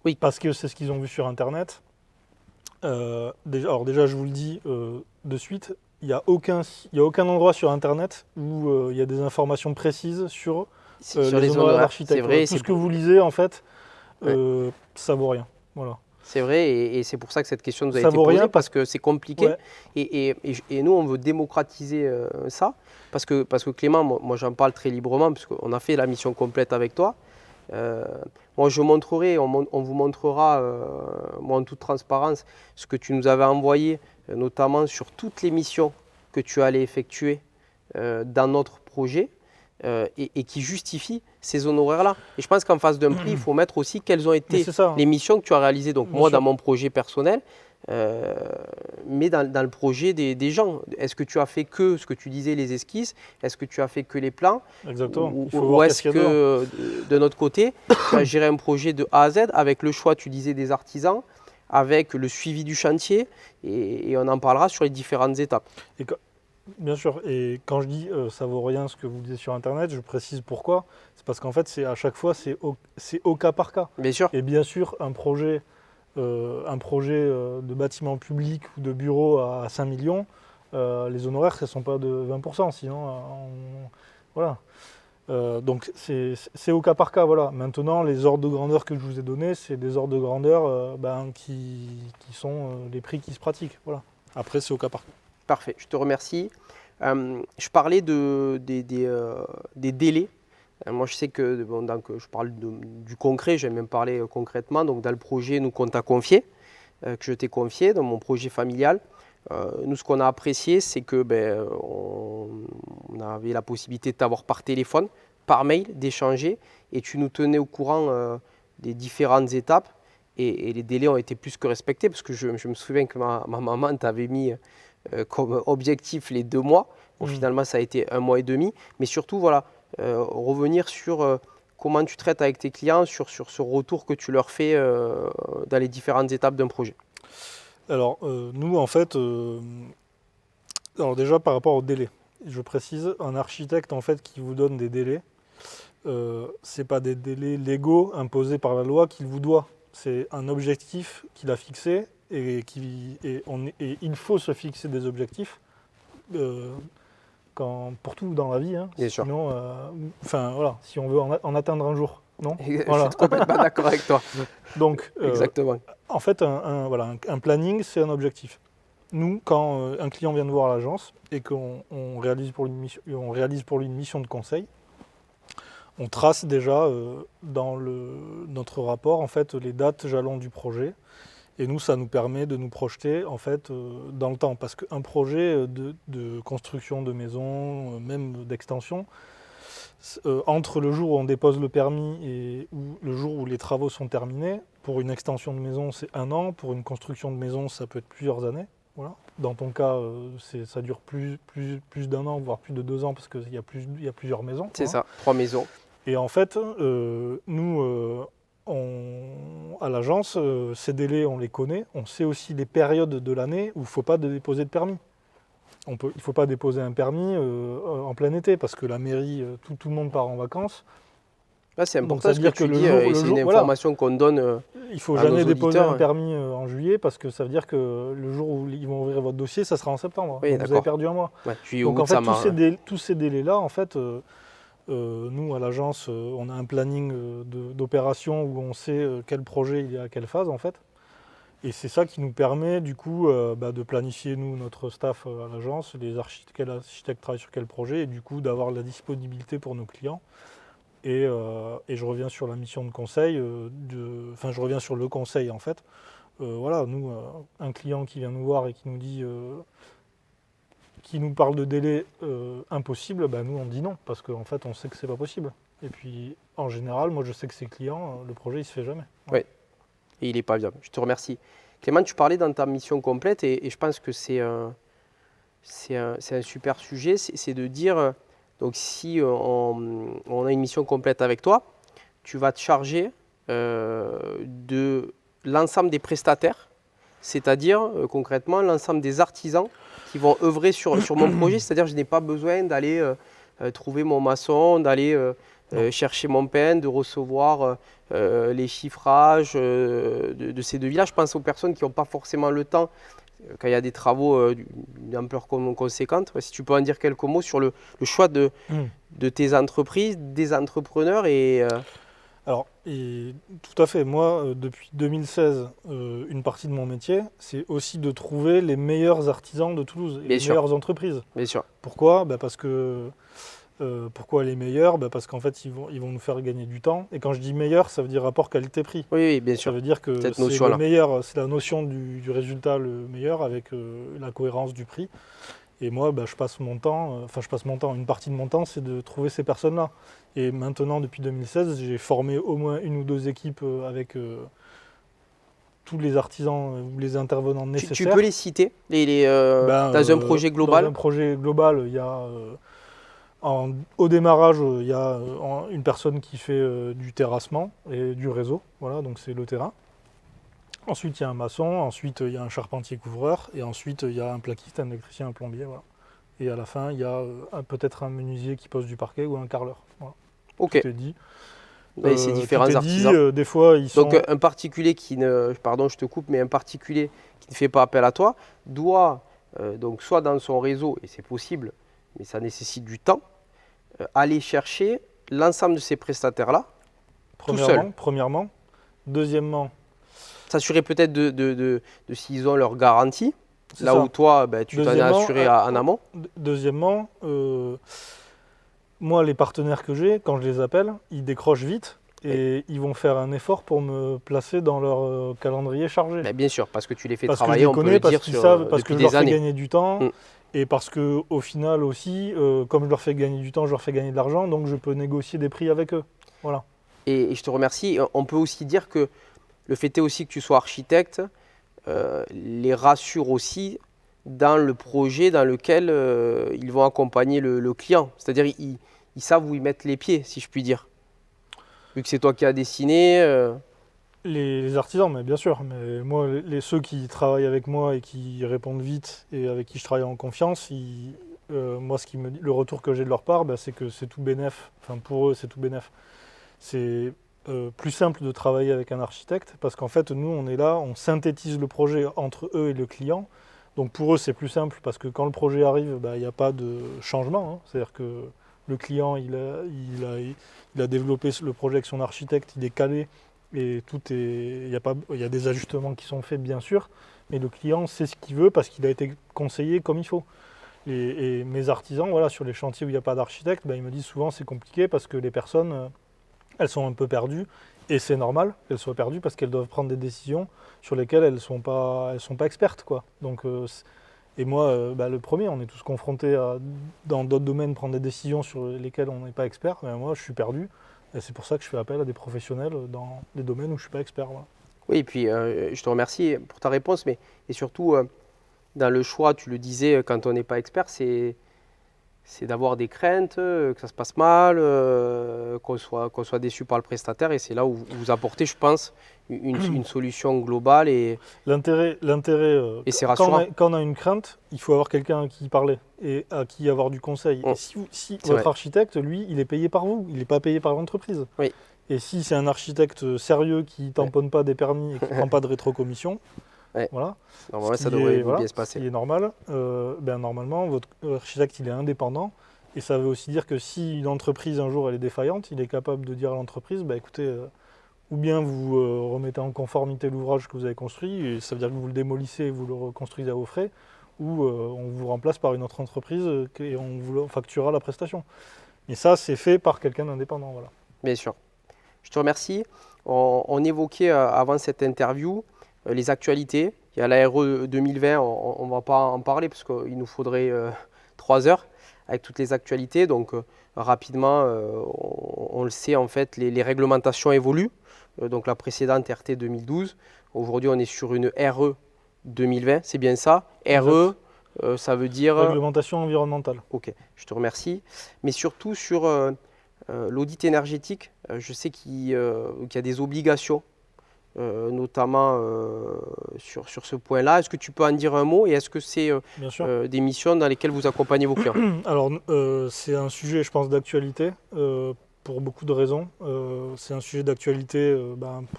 Oui. parce que c'est ce qu'ils ont vu sur Internet. Alors déjà, je vous le dis de suite, il n'y a aucun endroit sur Internet où il y a des informations précises sur Sur les les honoraires honoraires, c'est d'architecte. vrai. Voilà. Tout ce que vous lisez, en fait, Ouais. ça vaut rien. Voilà. C'est vrai, et c'est pour ça que cette question nous a Ça été vaut posée, rien parce que c'est compliqué. Ouais. Et nous, on veut démocratiser ça, parce que Clément, moi j'en parle très librement, parce qu'on a fait la mission complète avec toi. Euh, Moi, je montrerai, on vous montrera, moi en toute transparence, ce que tu nous avais envoyé, notamment sur toutes les missions que tu allais effectuer dans notre projet, et qui justifie ces honoraires-là. Et je pense qu'en face d'un prix, il faut mettre aussi quelles ont Mais été c'est ça, hein. les missions que tu as réalisées. Donc Bien moi, sûr. dans mon projet personnel, mais dans le projet des gens. Est-ce que tu as fait que ce que tu disais, les esquisses? Est-ce que tu as fait que les plans? Exactement. Il faut Ou voir qu'est-ce est-ce qu'il y a dedans. que, de notre côté, tu as géré un projet de A à Z avec le choix, tu disais, des artisans, avec le suivi du chantier, et on en parlera sur les différentes étapes. Bien sûr, et quand je dis ça vaut rien ce que vous disiez sur Internet, je précise pourquoi. C'est parce qu'en fait, à chaque fois, c'est au cas par cas. Bien sûr. Et bien sûr, un projet de bâtiment public ou de bureau à 5 millions, les honoraires, ce ne sont pas de 20%, sinon, voilà. Donc c'est au cas par cas, voilà. Maintenant, les ordres de grandeur que je vous ai donnés, c'est des ordres de grandeur qui sont les prix qui se pratiquent, voilà. Après, c'est au cas par cas. Parfait, je te remercie. Je parlais des délais. Moi, je sais que, bon, donc, je parle du concret, j'aime même parler concrètement. Donc, dans le projet qu'on t'a confié, que je t'ai confié, dans mon projet familial, nous, ce qu'on a apprécié, c'est que on avait la possibilité de t'avoir par téléphone, par mail, d'échanger, et tu nous tenais au courant des différentes étapes. Et les délais ont été plus que respectés, parce que je me souviens que ma maman t'avait mis comme objectif les 2 mois. Bon, finalement, ça a été 1 mois et demi. Mais surtout, voilà, revenir sur comment tu traites avec tes clients, sur ce retour que tu leur fais dans les différentes étapes d'un projet. Alors, nous, en fait, alors déjà par rapport au délai, je précise, un architecte en fait qui vous donne des délais, c'est pas des délais légaux imposés par la loi qu'il vous doit. C'est un objectif qu'il a fixé et il faut se fixer des objectifs pour tout dans la vie, hein. Bien sûr. Sinon, enfin voilà, si on veut en atteindre un jour, non? Je Voilà. suis complètement d'accord avec toi. Donc, Exactement. en fait, un planning, c'est un objectif. Nous, quand un client vient nous voir à l'agence et qu'on réalise pour lui une mission de conseil, on trace déjà dans notre rapport en fait, les dates jalons du projet. Et nous, ça nous permet de nous projeter en fait, dans le temps. Parce qu'un projet de construction de maison, même d'extension, entre le jour où on dépose le permis et le jour où les travaux sont terminés, pour une extension de maison, c'est 1 an. Pour une construction de maison, ça peut être plusieurs années. Voilà. Dans ton cas, ça dure plus d'1 an, voire plus de 2 ans, parce qu'il y a plusieurs maisons. C'est Voilà. ça, 3 maisons. Et en fait, nous, à l'agence, ces délais, on les connaît. On sait aussi les périodes de l'année où il ne faut pas déposer de permis. il ne faut pas déposer un permis en plein été parce que la mairie, tout le monde part en vacances. Là, c'est Donc ça important veut ce que dire que tu dis, et c'est une voilà, information qu'on donne il ne faut à nos jamais déposer un auditeurs. permis en juillet parce que ça veut dire que le jour où ils vont ouvrir votre dossier, ça sera en septembre. Oui, Donc vous avez d'accord. perdu un mois. Ouais, juillet, Donc en août, fait, ça marche. tous ces délais-là, en fait, nous à l'agence, on a un planning d'opération où on sait quel projet il est à quelle phase en fait. Et c'est ça qui nous permet du coup de planifier nous notre staff à l'agence, quel architecte travaille sur quel projet et du coup d'avoir la disponibilité pour nos clients. Et je reviens sur la mission de conseil, je reviens sur le conseil en fait. Voilà, nous, un client qui vient nous voir et qui nous dit, qui nous parle de délai impossible, nous on dit non parce qu'en fait on sait que c'est pas possible. Et puis en général, moi je sais que ces clients, le projet il se fait jamais. Oui, et il n'est pas viable. Je te remercie. Clément, tu parlais dans ta mission complète et je pense que c'est un super sujet, c'est de dire, donc si on a une mission complète avec toi, tu vas te charger de l'ensemble des prestataires, c'est-à-dire concrètement l'ensemble des artisans qui vont œuvrer sur mon projet, c'est-à-dire je n'ai pas besoin d'aller trouver mon maçon, d'aller chercher mon peigne, de recevoir les chiffrages de ces devis-là. Je pense aux personnes qui n'ont pas forcément le temps quand il y a des travaux d'une ampleur conséquente. Si tu peux en dire quelques mots sur le choix de tes entreprises, des entrepreneurs et… Alors, tout à fait. Moi, depuis 2016, une partie de mon métier, c'est aussi de trouver les meilleurs artisans de Toulouse, et Bien les sûr. meilleures entreprises. Bien sûr. Pourquoi ? Pourquoi les meilleurs ? Parce qu'en fait, ils vont nous faire gagner du temps. Et quand je dis meilleur, ça veut dire rapport qualité-prix. Oui, bien sûr. Ça veut dire que Cette c'est notion-là. le meilleur, c'est la notion du résultat le meilleur avec la cohérence du prix. Et moi, je passe mon temps, une partie de mon temps, c'est de trouver ces personnes-là. Et maintenant, depuis 2016, j'ai formé au moins une ou deux équipes avec tous les artisans ou les intervenants nécessaires. Tu peux les citer dans un projet global? Dans un projet global, il y a, au démarrage, il y a une personne qui fait du terrassement et du réseau. Voilà, donc c'est le terrain. Ensuite, il y a un maçon, ensuite, il y a un charpentier couvreur, et ensuite, il y a un plaquiste, un électricien, un plombier. Voilà. Et à la fin, il y a peut-être un menuisier qui pose du parquet ou un carreleur. Voilà. Ok. Tout est dit. Ces différents artisans. Des fois, ils sont… Donc, un particulier qui ne… Pardon, je te coupe, mais un particulier qui ne fait pas appel à toi doit, donc soit dans son réseau, et c'est possible, mais ça nécessite du temps, aller chercher l'ensemble de ces prestataires-là, tout seul. Premièrement. Deuxièmement… S'assurer peut-être de s'ils ont leur garantie, là ça. où toi, tu t'en as assuré en amont. Deuxièmement, moi, les partenaires que j'ai, quand je les appelle, ils décrochent vite et ils vont faire un effort pour me placer dans leur calendrier chargé. Bien sûr, parce que tu les fais parce travailler, on peut le dire, parce que je leur fais gagner du temps. Et parce qu'au final aussi, comme je leur fais gagner du temps, je leur fais gagner de l'argent, donc je peux négocier des prix avec eux. Voilà. Et je te remercie. On peut aussi dire que le fait est aussi que tu sois architecte, les rassure aussi dans le projet dans lequel ils vont accompagner le client. C'est-à-dire ils savent où ils mettent les pieds, si je puis dire. Vu que c'est toi qui as dessiné. Les artisans, mais bien sûr. Mais moi, ceux qui travaillent avec moi et qui répondent vite et avec qui je travaille en confiance, moi, le retour que j'ai de leur part, c'est que c'est tout bénef. Enfin, pour eux, c'est tout bénef. C'est plus simple de travailler avec un architecte parce qu'en fait, nous, on est là, on synthétise le projet entre eux et le client. Donc pour eux, c'est plus simple parce que quand le projet arrive, il n'y a pas de changement. C'est-à-dire que le client, il a développé le projet avec son architecte, il est calé et il y a des ajustements qui sont faits, bien sûr, mais le client sait ce qu'il veut parce qu'il a été conseillé comme il faut. Et mes artisans, voilà, sur les chantiers où il n'y a pas d'architecte, ils me disent souvent c'est compliqué parce que les personnes… elles sont un peu perdues, et c'est normal qu'elles soient perdues parce qu'elles doivent prendre des décisions sur lesquelles elles sont pas expertes, quoi. Donc, et moi, le premier, on est tous confrontés à, dans d'autres domaines, prendre des décisions sur lesquelles on n'est pas expert. Mais moi, je suis perdu, et c'est pour ça que je fais appel à des professionnels dans des domaines où je ne suis pas expert. Voilà. Oui, et puis je te remercie pour ta réponse, mais et surtout, dans le choix, tu le disais, quand on n'est pas expert, c'est c'est d'avoir des craintes, que ça se passe mal, qu'on soit déçu par le prestataire. Et c'est là où vous apportez, je pense, une solution globale L'intérêt, et c'est rassurant. quand on a une crainte, il faut avoir quelqu'un à qui parler et à qui avoir du conseil. Et si C'est votre vrai. architecte, lui, il est payé par vous, il n'est pas payé par l'entreprise. Oui, Et si c'est un architecte sérieux qui ouais, tamponne pas des permis et qui prend pas de rétrocommission, ouais. voilà, Normalement, ça devrait bien se ce qui passer. est normal, ben normalement, votre architecte, il est indépendant. Et ça veut aussi dire que si une entreprise, un jour, elle est défaillante, il est capable de dire à l'entreprise, bah, écoutez, ou bien vous remettez en conformité l'ouvrage que vous avez construit, et ça veut dire que vous le démolissez et vous le reconstruisez à vos frais, ou on vous remplace par une autre entreprise et on vous facturera la prestation. Et ça, c'est fait par quelqu'un d'indépendant. Voilà. Bien sûr. Je te remercie. On évoquait avant cette interview les actualités. Il y a la RE 2020, on ne va pas en parler parce qu'il nous faudrait 3 heures avec toutes les actualités. Donc rapidement, on le sait, en fait, les réglementations évoluent. Donc la précédente RT 2012. Aujourd'hui, on est sur une RE 2020, c'est bien ça. RE, Exact. ça veut dire... Réglementation environnementale. Ok, je te remercie. Mais surtout sur l'audit énergétique, je sais qu'il y a des obligations, notamment sur ce point-là. Est-ce que tu peux en dire un mot et est-ce que c'est Bien sûr. des missions dans lesquelles vous accompagnez vos clients? Alors, c'est un sujet, je pense, d'actualité pour beaucoup de raisons. C'est un sujet d'actualité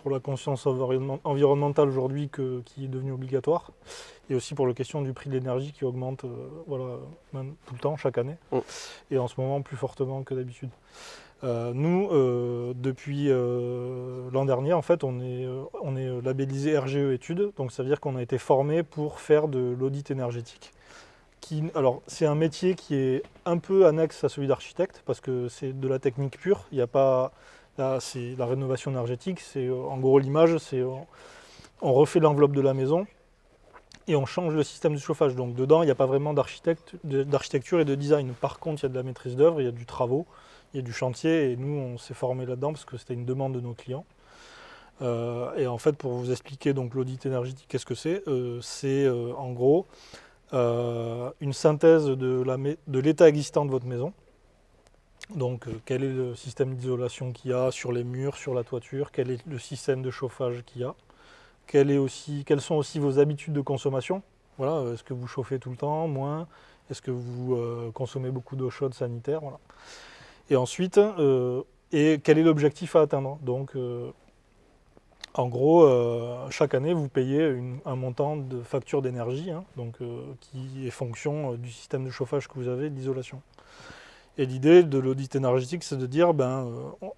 pour la conscience environnementale aujourd'hui qui est devenue obligatoire et aussi pour la question du prix de l'énergie qui augmente même tout le temps, chaque année, Mm. et en ce moment plus fortement que d'habitude. Nous, depuis l'an dernier, en fait, on est labellisé RGE études, donc ça veut dire qu'on a été formé pour faire de l'audit énergétique. Alors, c'est un métier qui est un peu annexe à celui d'architecte, parce que c'est de la technique pure. Il n'y a pas, là, c'est la rénovation énergétique, c'est en gros l'image, c'est on refait l'enveloppe de la maison et on change le système de chauffage. Donc dedans, il n'y a pas vraiment d'architecture et de design. Par contre, il y a de la maîtrise d'œuvre, il y a du travaux, il y a du chantier, et nous, on s'est formé là-dedans parce que c'était une demande de nos clients. Et en fait, pour vous expliquer donc l'audit énergétique, qu'est-ce que c'est? C'est en gros une synthèse de l'état existant de votre maison. Donc, quel est le système d'isolation qu'il y a sur les murs, sur la toiture, quel est le système de chauffage qu'il y a, quelles sont aussi vos habitudes de consommation. Voilà, est-ce que vous chauffez tout le temps, moins, est-ce que vous consommez beaucoup d'eau chaude sanitaire, voilà. Et ensuite, et quel est l'objectif à atteindre. Donc, en gros, chaque année, vous payez un montant de facture d'énergie, hein, donc, qui est fonction du système de chauffage que vous avez, d'isolation. Et l'idée de l'audit énergétique, c'est de dire,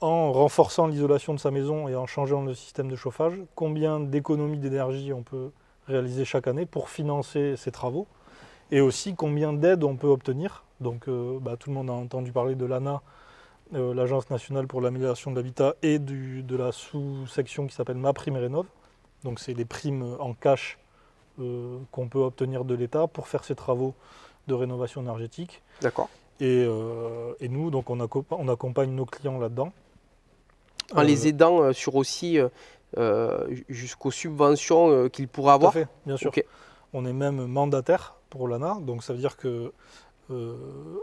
en renforçant l'isolation de sa maison et en changeant le système de chauffage, combien d'économies d'énergie on peut réaliser chaque année pour financer ces travaux, et aussi combien d'aides on peut obtenir. Donc, tout le monde a entendu parler de l'ANA, l'Agence nationale pour l'amélioration de l'habitat, et de la sous-section qui s'appelle MaPrimeRénov'. Donc c'est des primes en cash qu'on peut obtenir de l'État pour faire ces travaux de rénovation énergétique. D'accord. Et nous, donc on accompagne nos clients là-dedans. En les aidant sur aussi jusqu'aux subventions qu'ils pourraient Tout à avoir? fait, bien sûr. Ok. On est même mandataire pour l'ANA, donc ça veut dire que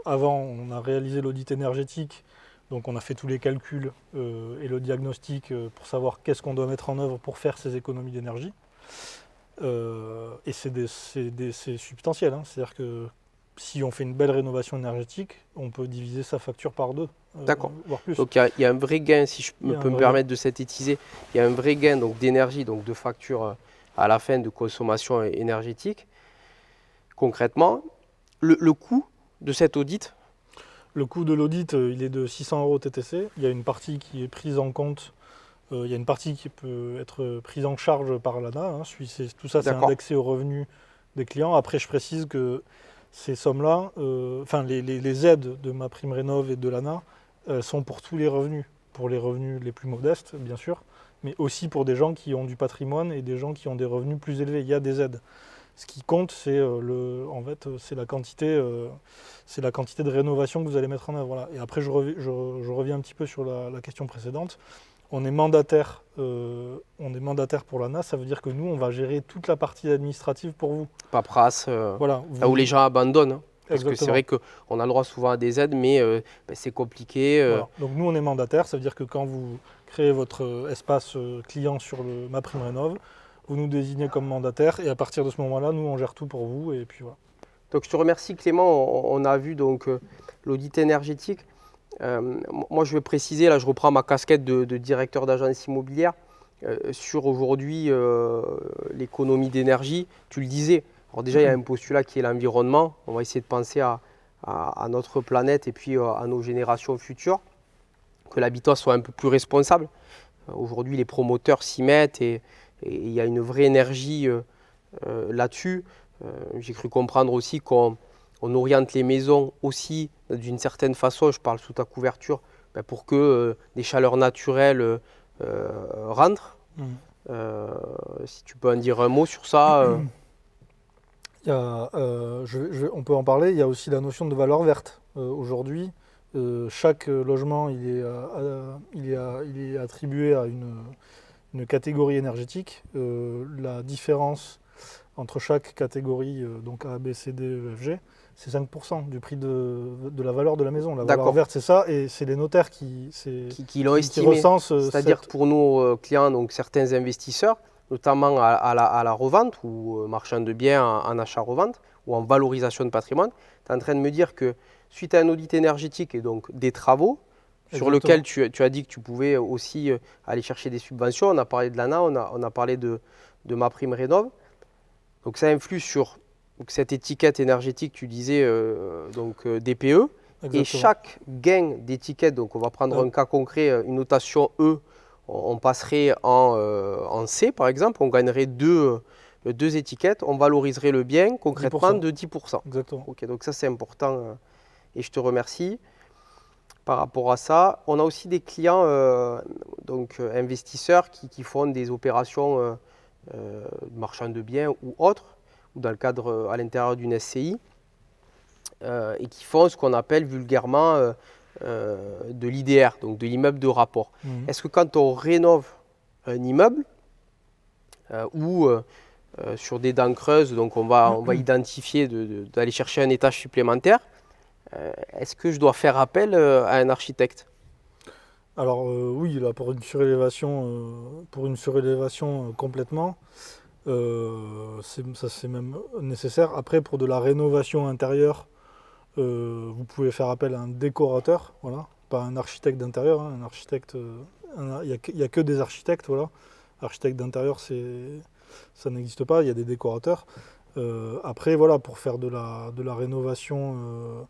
avant, on a réalisé l'audit énergétique, donc on a fait tous les calculs et le diagnostic pour savoir qu'est-ce qu'on doit mettre en œuvre pour faire ces économies d'énergie. Et c'est substantiel, hein. C'est-à-dire que si on fait une belle rénovation énergétique, on peut diviser sa facture par 2, D'accord. voire plus. Donc il y a un vrai gain, si je Il y a un peux me vrai permettre de synthétiser, il y a un vrai gain donc d'énergie, donc de facture à la fin de consommation énergétique. Concrètement, le coût de cet audit? Le coût de l'audit, il est de 600 € TTC. Il y a une partie qui est prise en compte, il y a une partie qui peut être prise en charge par l'ANA. Hein. Tout ça, c'est D'accord. indexé aux revenus des clients. Après, je précise que ces sommes-là, les aides de MaPrimeRénov' et de l'ANA, sont pour tous les revenus. Pour les revenus les plus modestes, bien sûr, mais aussi pour des gens qui ont du patrimoine et des gens qui ont des revenus plus élevés. Il y a des aides. Ce qui compte, c'est c'est la quantité de rénovation que vous allez mettre en œuvre. Voilà. Et après, je reviens un petit peu sur la question précédente. On est mandataire pour l'ANA, ça veut dire que nous, on va gérer toute la partie administrative pour vous. Paperasse, Voilà, là où les gens abandonnent. Hein. Parce que c'est Exactement. vrai qu'on a le droit souvent à des aides, mais c'est compliqué. Voilà. Donc nous, on est mandataire, ça veut dire que quand vous créez votre espace client sur MaPrimeRénov', vous nous désignez comme mandataire et à partir de ce moment-là, nous, on gère tout pour vous et puis voilà. Donc je te remercie Clément, on a vu donc l'audit énergétique. Moi je vais préciser, là je reprends ma casquette de directeur d'agence immobilière sur aujourd'hui l'économie d'énergie. Tu le disais, alors déjà il y a un postulat qui est l'environnement, on va essayer de penser à notre planète et puis à nos générations futures, que l'habitat soit un peu plus responsable. Aujourd'hui les promoteurs s'y mettent et il y a une vraie énergie là-dessus. J'ai cru comprendre aussi qu'on oriente les maisons aussi d'une certaine façon, je parle sous ta couverture, pour que des chaleurs naturelles rentrent. Mhm. Si tu peux en dire un mot sur ça. On peut en parler, il y a aussi la notion de valeur verte. Aujourd'hui, chaque logement il est attribué à une catégorie énergétique. La différence entre chaque catégorie, donc A, B, C, D, E, F, G, c'est 5% du prix de la valeur de la maison. La valeur D'accord. verte, c'est ça, et c'est les notaires Qui l'ont estimé. recensent C'est-à-dire que pour nos clients, donc certains investisseurs, notamment à la revente ou marchand de biens en achat-revente ou en valorisation de patrimoine, tu es en train de me dire que suite à un audit énergétique et donc des travaux, sur Exactement. lequel tu as dit que tu pouvais aussi aller chercher des subventions, on a parlé de l'ANA, on a parlé de MaPrimeRénov'. Donc ça influe sur cette étiquette énergétique, tu disais, DPE. Et Exactement. chaque gain d'étiquette, donc on va prendre un cas concret, une notation E, on passerait en C par exemple, on gagnerait deux étiquettes, on valoriserait le bien concrètement 10%. de 10%. Exactement. Ok, donc ça c'est important et je te remercie par rapport à ça. On a aussi des clients, investisseurs qui font des opérations marchands de biens ou autres, ou dans le cadre à l'intérieur d'une SCI, et qui font ce qu'on appelle vulgairement de l'IDR, donc de l'immeuble de rapport. Mhm. Est-ce que quand on rénove un immeuble ou sur des dents creuses, donc on va identifier d'aller chercher un étage supplémentaire, est-ce que je dois faire appel à un architecte? Alors oui, là, pour une surélévation complètement, ça c'est même nécessaire. Après, pour de la rénovation intérieure, vous pouvez faire appel à un décorateur, voilà, pas un architecte d'intérieur. Hein, un architecte, il n'y a que des architectes, voilà. Architecte d'intérieur, ça n'existe pas. Il y a des décorateurs. Après, voilà, pour faire de la rénovation.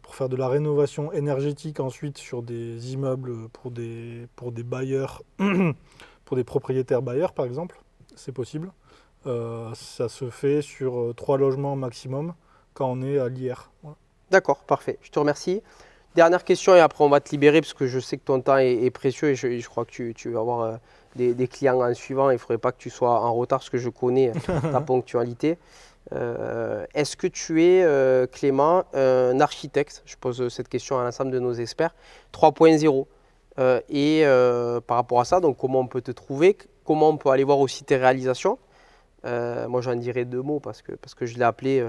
Pour faire de la rénovation énergétique ensuite sur des immeubles pour des bailleurs, pour des propriétaires bailleurs par exemple, c'est possible. Ça se fait sur 3 logements maximum quand on est à l'IR. Voilà. D'accord, parfait. Je te remercie. Dernière question et après on va te libérer parce que je sais que ton temps est précieux et je crois que tu vas avoir des clients en suivant. Il ne faudrait pas que tu sois en retard parce que je connais ta ponctualité. Est-ce que tu es, Clément, un architecte? Je pose cette question à l'ensemble de nos experts. 3.0. Par rapport à ça, donc comment on peut te trouver? Comment on peut aller voir aussi tes réalisations? Moi j'en dirais 2 mots parce que je l'ai appelé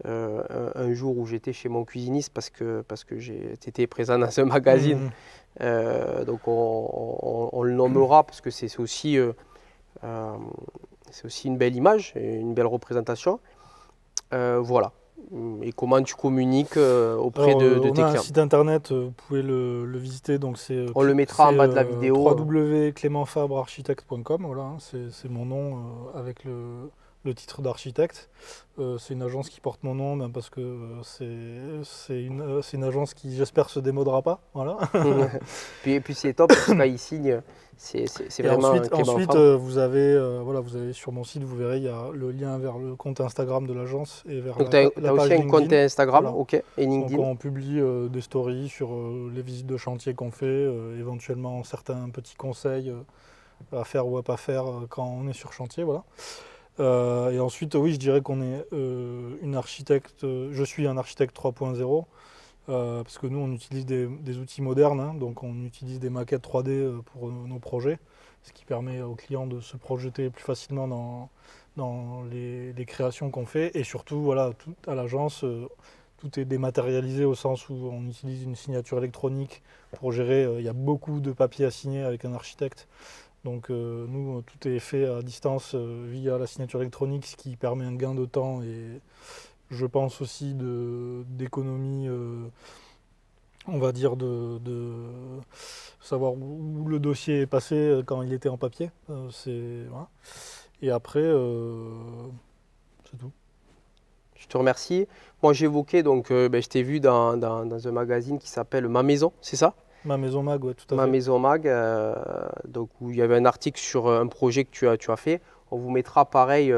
un jour où j'étais chez mon cuisiniste parce que j'étais présent dans un magazine. Mhm. Donc on le nommera parce que c'est aussi une belle image, et une belle représentation. Voilà. Et comment tu communiques auprès Alors, de on tes a un clients? site internet, vous pouvez le visiter, donc On le mettra en bas de la vidéo. www.clémentfabrearchitecte.com, voilà, hein, c'est mon nom avec le titre d'architecte. C'est une agence qui porte mon nom, ben, parce que c'est une agence qui, j'espère, se démodera pas. Voilà. Puis c'est top parce que quand il signe, c'est Et vraiment Clément ensuite Fabre. vous avez sur mon site, vous verrez, il y a le lien vers le compte Instagram de l'agence et vers Donc tu la as page aussi un compte LinkedIn. Instagram, Voilà. ok, et Donc LinkedIn. on publie des stories sur les visites de chantier qu'on fait, éventuellement certains petits conseils à faire ou à pas faire quand on est sur chantier, voilà. Et ensuite, oui, je dirais qu'on est je suis un architecte 3.0, parce que nous, on utilise des outils modernes, hein, donc on utilise des maquettes 3D pour nos projets. ce qui permet aux clients de se projeter plus facilement dans les créations qu'on fait. Et surtout, voilà, tout, à l'agence, tout est dématérialisé au sens où on utilise une signature électronique pour gérer. Il y a beaucoup de papiers à signer avec un architecte. Donc nous, tout est fait à distance via la signature électronique, ce qui permet un gain de temps et je pense aussi d'économie, on va dire, de savoir où le dossier est passé quand il était en papier. Voilà. Et après, c'est tout. Je te remercie. Moi, j'évoquais, donc, je t'ai vu dans un magazine qui s'appelle Ma Maison, c'est ça? Ma maison mag, ouais, tout à Ma fait. Maison Mag, donc, où il y avait un article sur un projet que tu as fait. On vous mettra pareil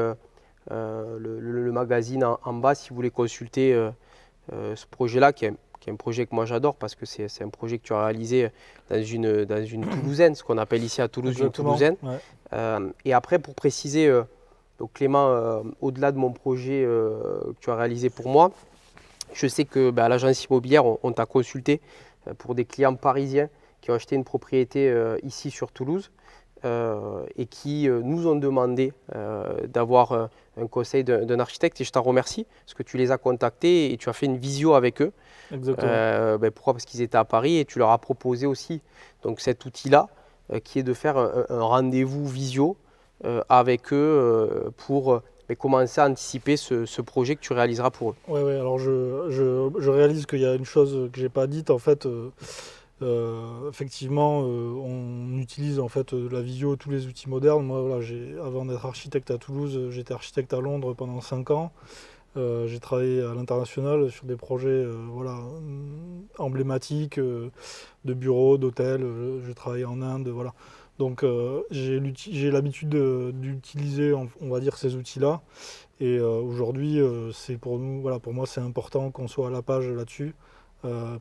le magazine en bas si vous voulez consulter ce projet-là, qui est un projet que moi j'adore parce que c'est un projet que tu as réalisé dans une Toulousaine, ce qu'on appelle ici à Toulouse une Exactement. Toulousaine. Ouais. Et après, pour préciser, donc Clément, au-delà de mon projet que tu as réalisé pour moi, je sais que à l'agence immobilière, on t'a consulté pour des clients parisiens qui ont acheté une propriété ici sur Toulouse et qui nous ont demandé d'avoir un conseil d'un architecte. Et je t'en remercie parce que tu les as contactés et tu as fait une visio avec eux. Exactement. Pourquoi? Parce qu'ils étaient à Paris et tu leur as proposé aussi donc, cet outil-là qui est de faire un rendez-vous visio avec eux pour commencer à anticiper ce projet que tu réaliseras pour eux. Ouais, ouais, alors je réalise qu'il y a une chose que j'ai pas dite. En fait, effectivement, on utilise en fait la visio, tous les outils modernes. Moi, voilà, avant d'être architecte à Toulouse, j'étais architecte à Londres pendant 5 ans. J'ai travaillé à l'international sur des projets voilà, emblématiques de bureaux, d'hôtels. J'ai travaillé en Inde, voilà. Donc j'ai l'habitude d'utiliser, on va dire, ces outils-là. Et aujourd'hui, c'est pour nous, voilà, pour moi, c'est important qu'on soit à la page là-dessus,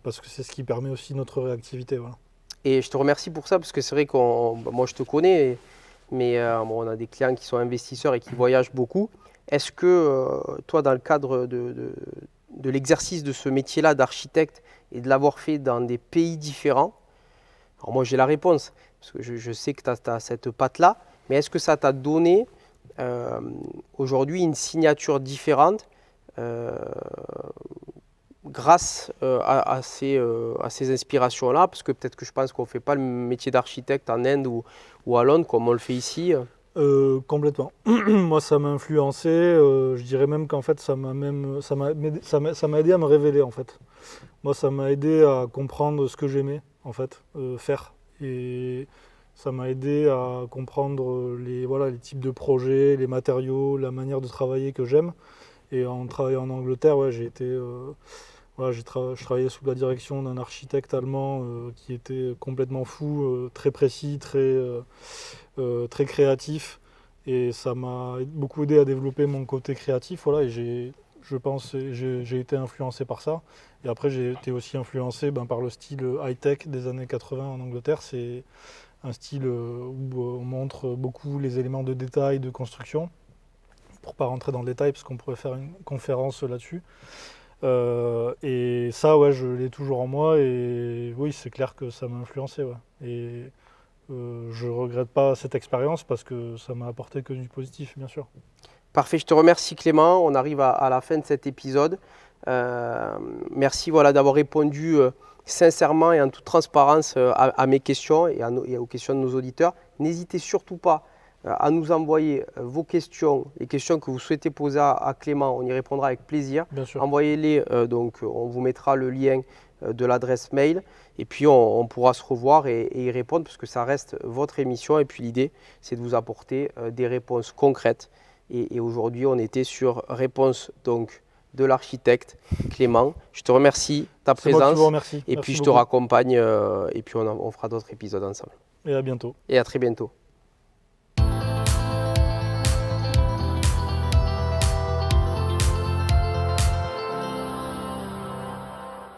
parce que c'est ce qui permet aussi notre réactivité. Voilà. Et je te remercie pour ça parce que c'est vrai que moi je te connais, mais on a des clients qui sont investisseurs et qui voyagent beaucoup. Est-ce que toi, dans le cadre de l'exercice de ce métier-là d'architecte et de l'avoir fait dans des pays différents, alors moi j'ai la réponse, parce que je sais que tu as cette patte-là, mais est-ce que ça t'a donné aujourd'hui une signature différente grâce à ces inspirations-là, parce que peut-être que je pense qu'on ne fait pas le métier d'architecte en Inde ou à Londres comme on le fait ici. Complètement. Moi, ça m'a influencé. Je dirais même qu'en fait, ça m'a aidé à me révéler en fait. Moi, ça m'a aidé à comprendre ce que j'aimais en fait faire. Et ça m'a aidé à comprendre voilà, les types de projets, les matériaux, la manière de travailler que j'aime. Et en travaillant en Angleterre, ouais, voilà, je travaillais sous la direction d'un architecte allemand qui était complètement fou, très précis, très créatif. Et ça m'a beaucoup aidé à développer mon côté créatif. Voilà, et je pense que j'ai été influencé par ça. Et après, j'ai été aussi influencé par le style high-tech des années 80 en Angleterre. C'est un style où on montre beaucoup les éléments de détail, de construction. Pour ne pas rentrer dans le détail, parce qu'on pourrait faire une conférence là-dessus. Et ça, ouais, je l'ai toujours en moi. Et oui, c'est clair que ça m'a influencé. Ouais. Et je regrette pas cette expérience parce que ça m'a apporté que du positif, bien sûr. Parfait, je te remercie Clément. On arrive à la fin de cet épisode. Merci voilà, d'avoir répondu sincèrement et en toute transparence à mes questions et aux questions de nos auditeurs. N'hésitez surtout pas à nous envoyer vos questions, les questions que vous souhaitez poser à Clément. On y répondra avec plaisir. Bien sûr. Envoyez-les, donc on vous mettra le lien de l'adresse mail et puis on pourra se revoir et y répondre parce que ça reste votre émission et puis l'idée c'est de vous apporter des réponses concrètes et aujourd'hui on était sur réponse donc de l'architecte Clément. Je te remercie ta présence. Moi qui vous remercie. Et Merci puis je beaucoup. te raccompagne et puis on fera d'autres épisodes ensemble. Et à bientôt. Et à très bientôt.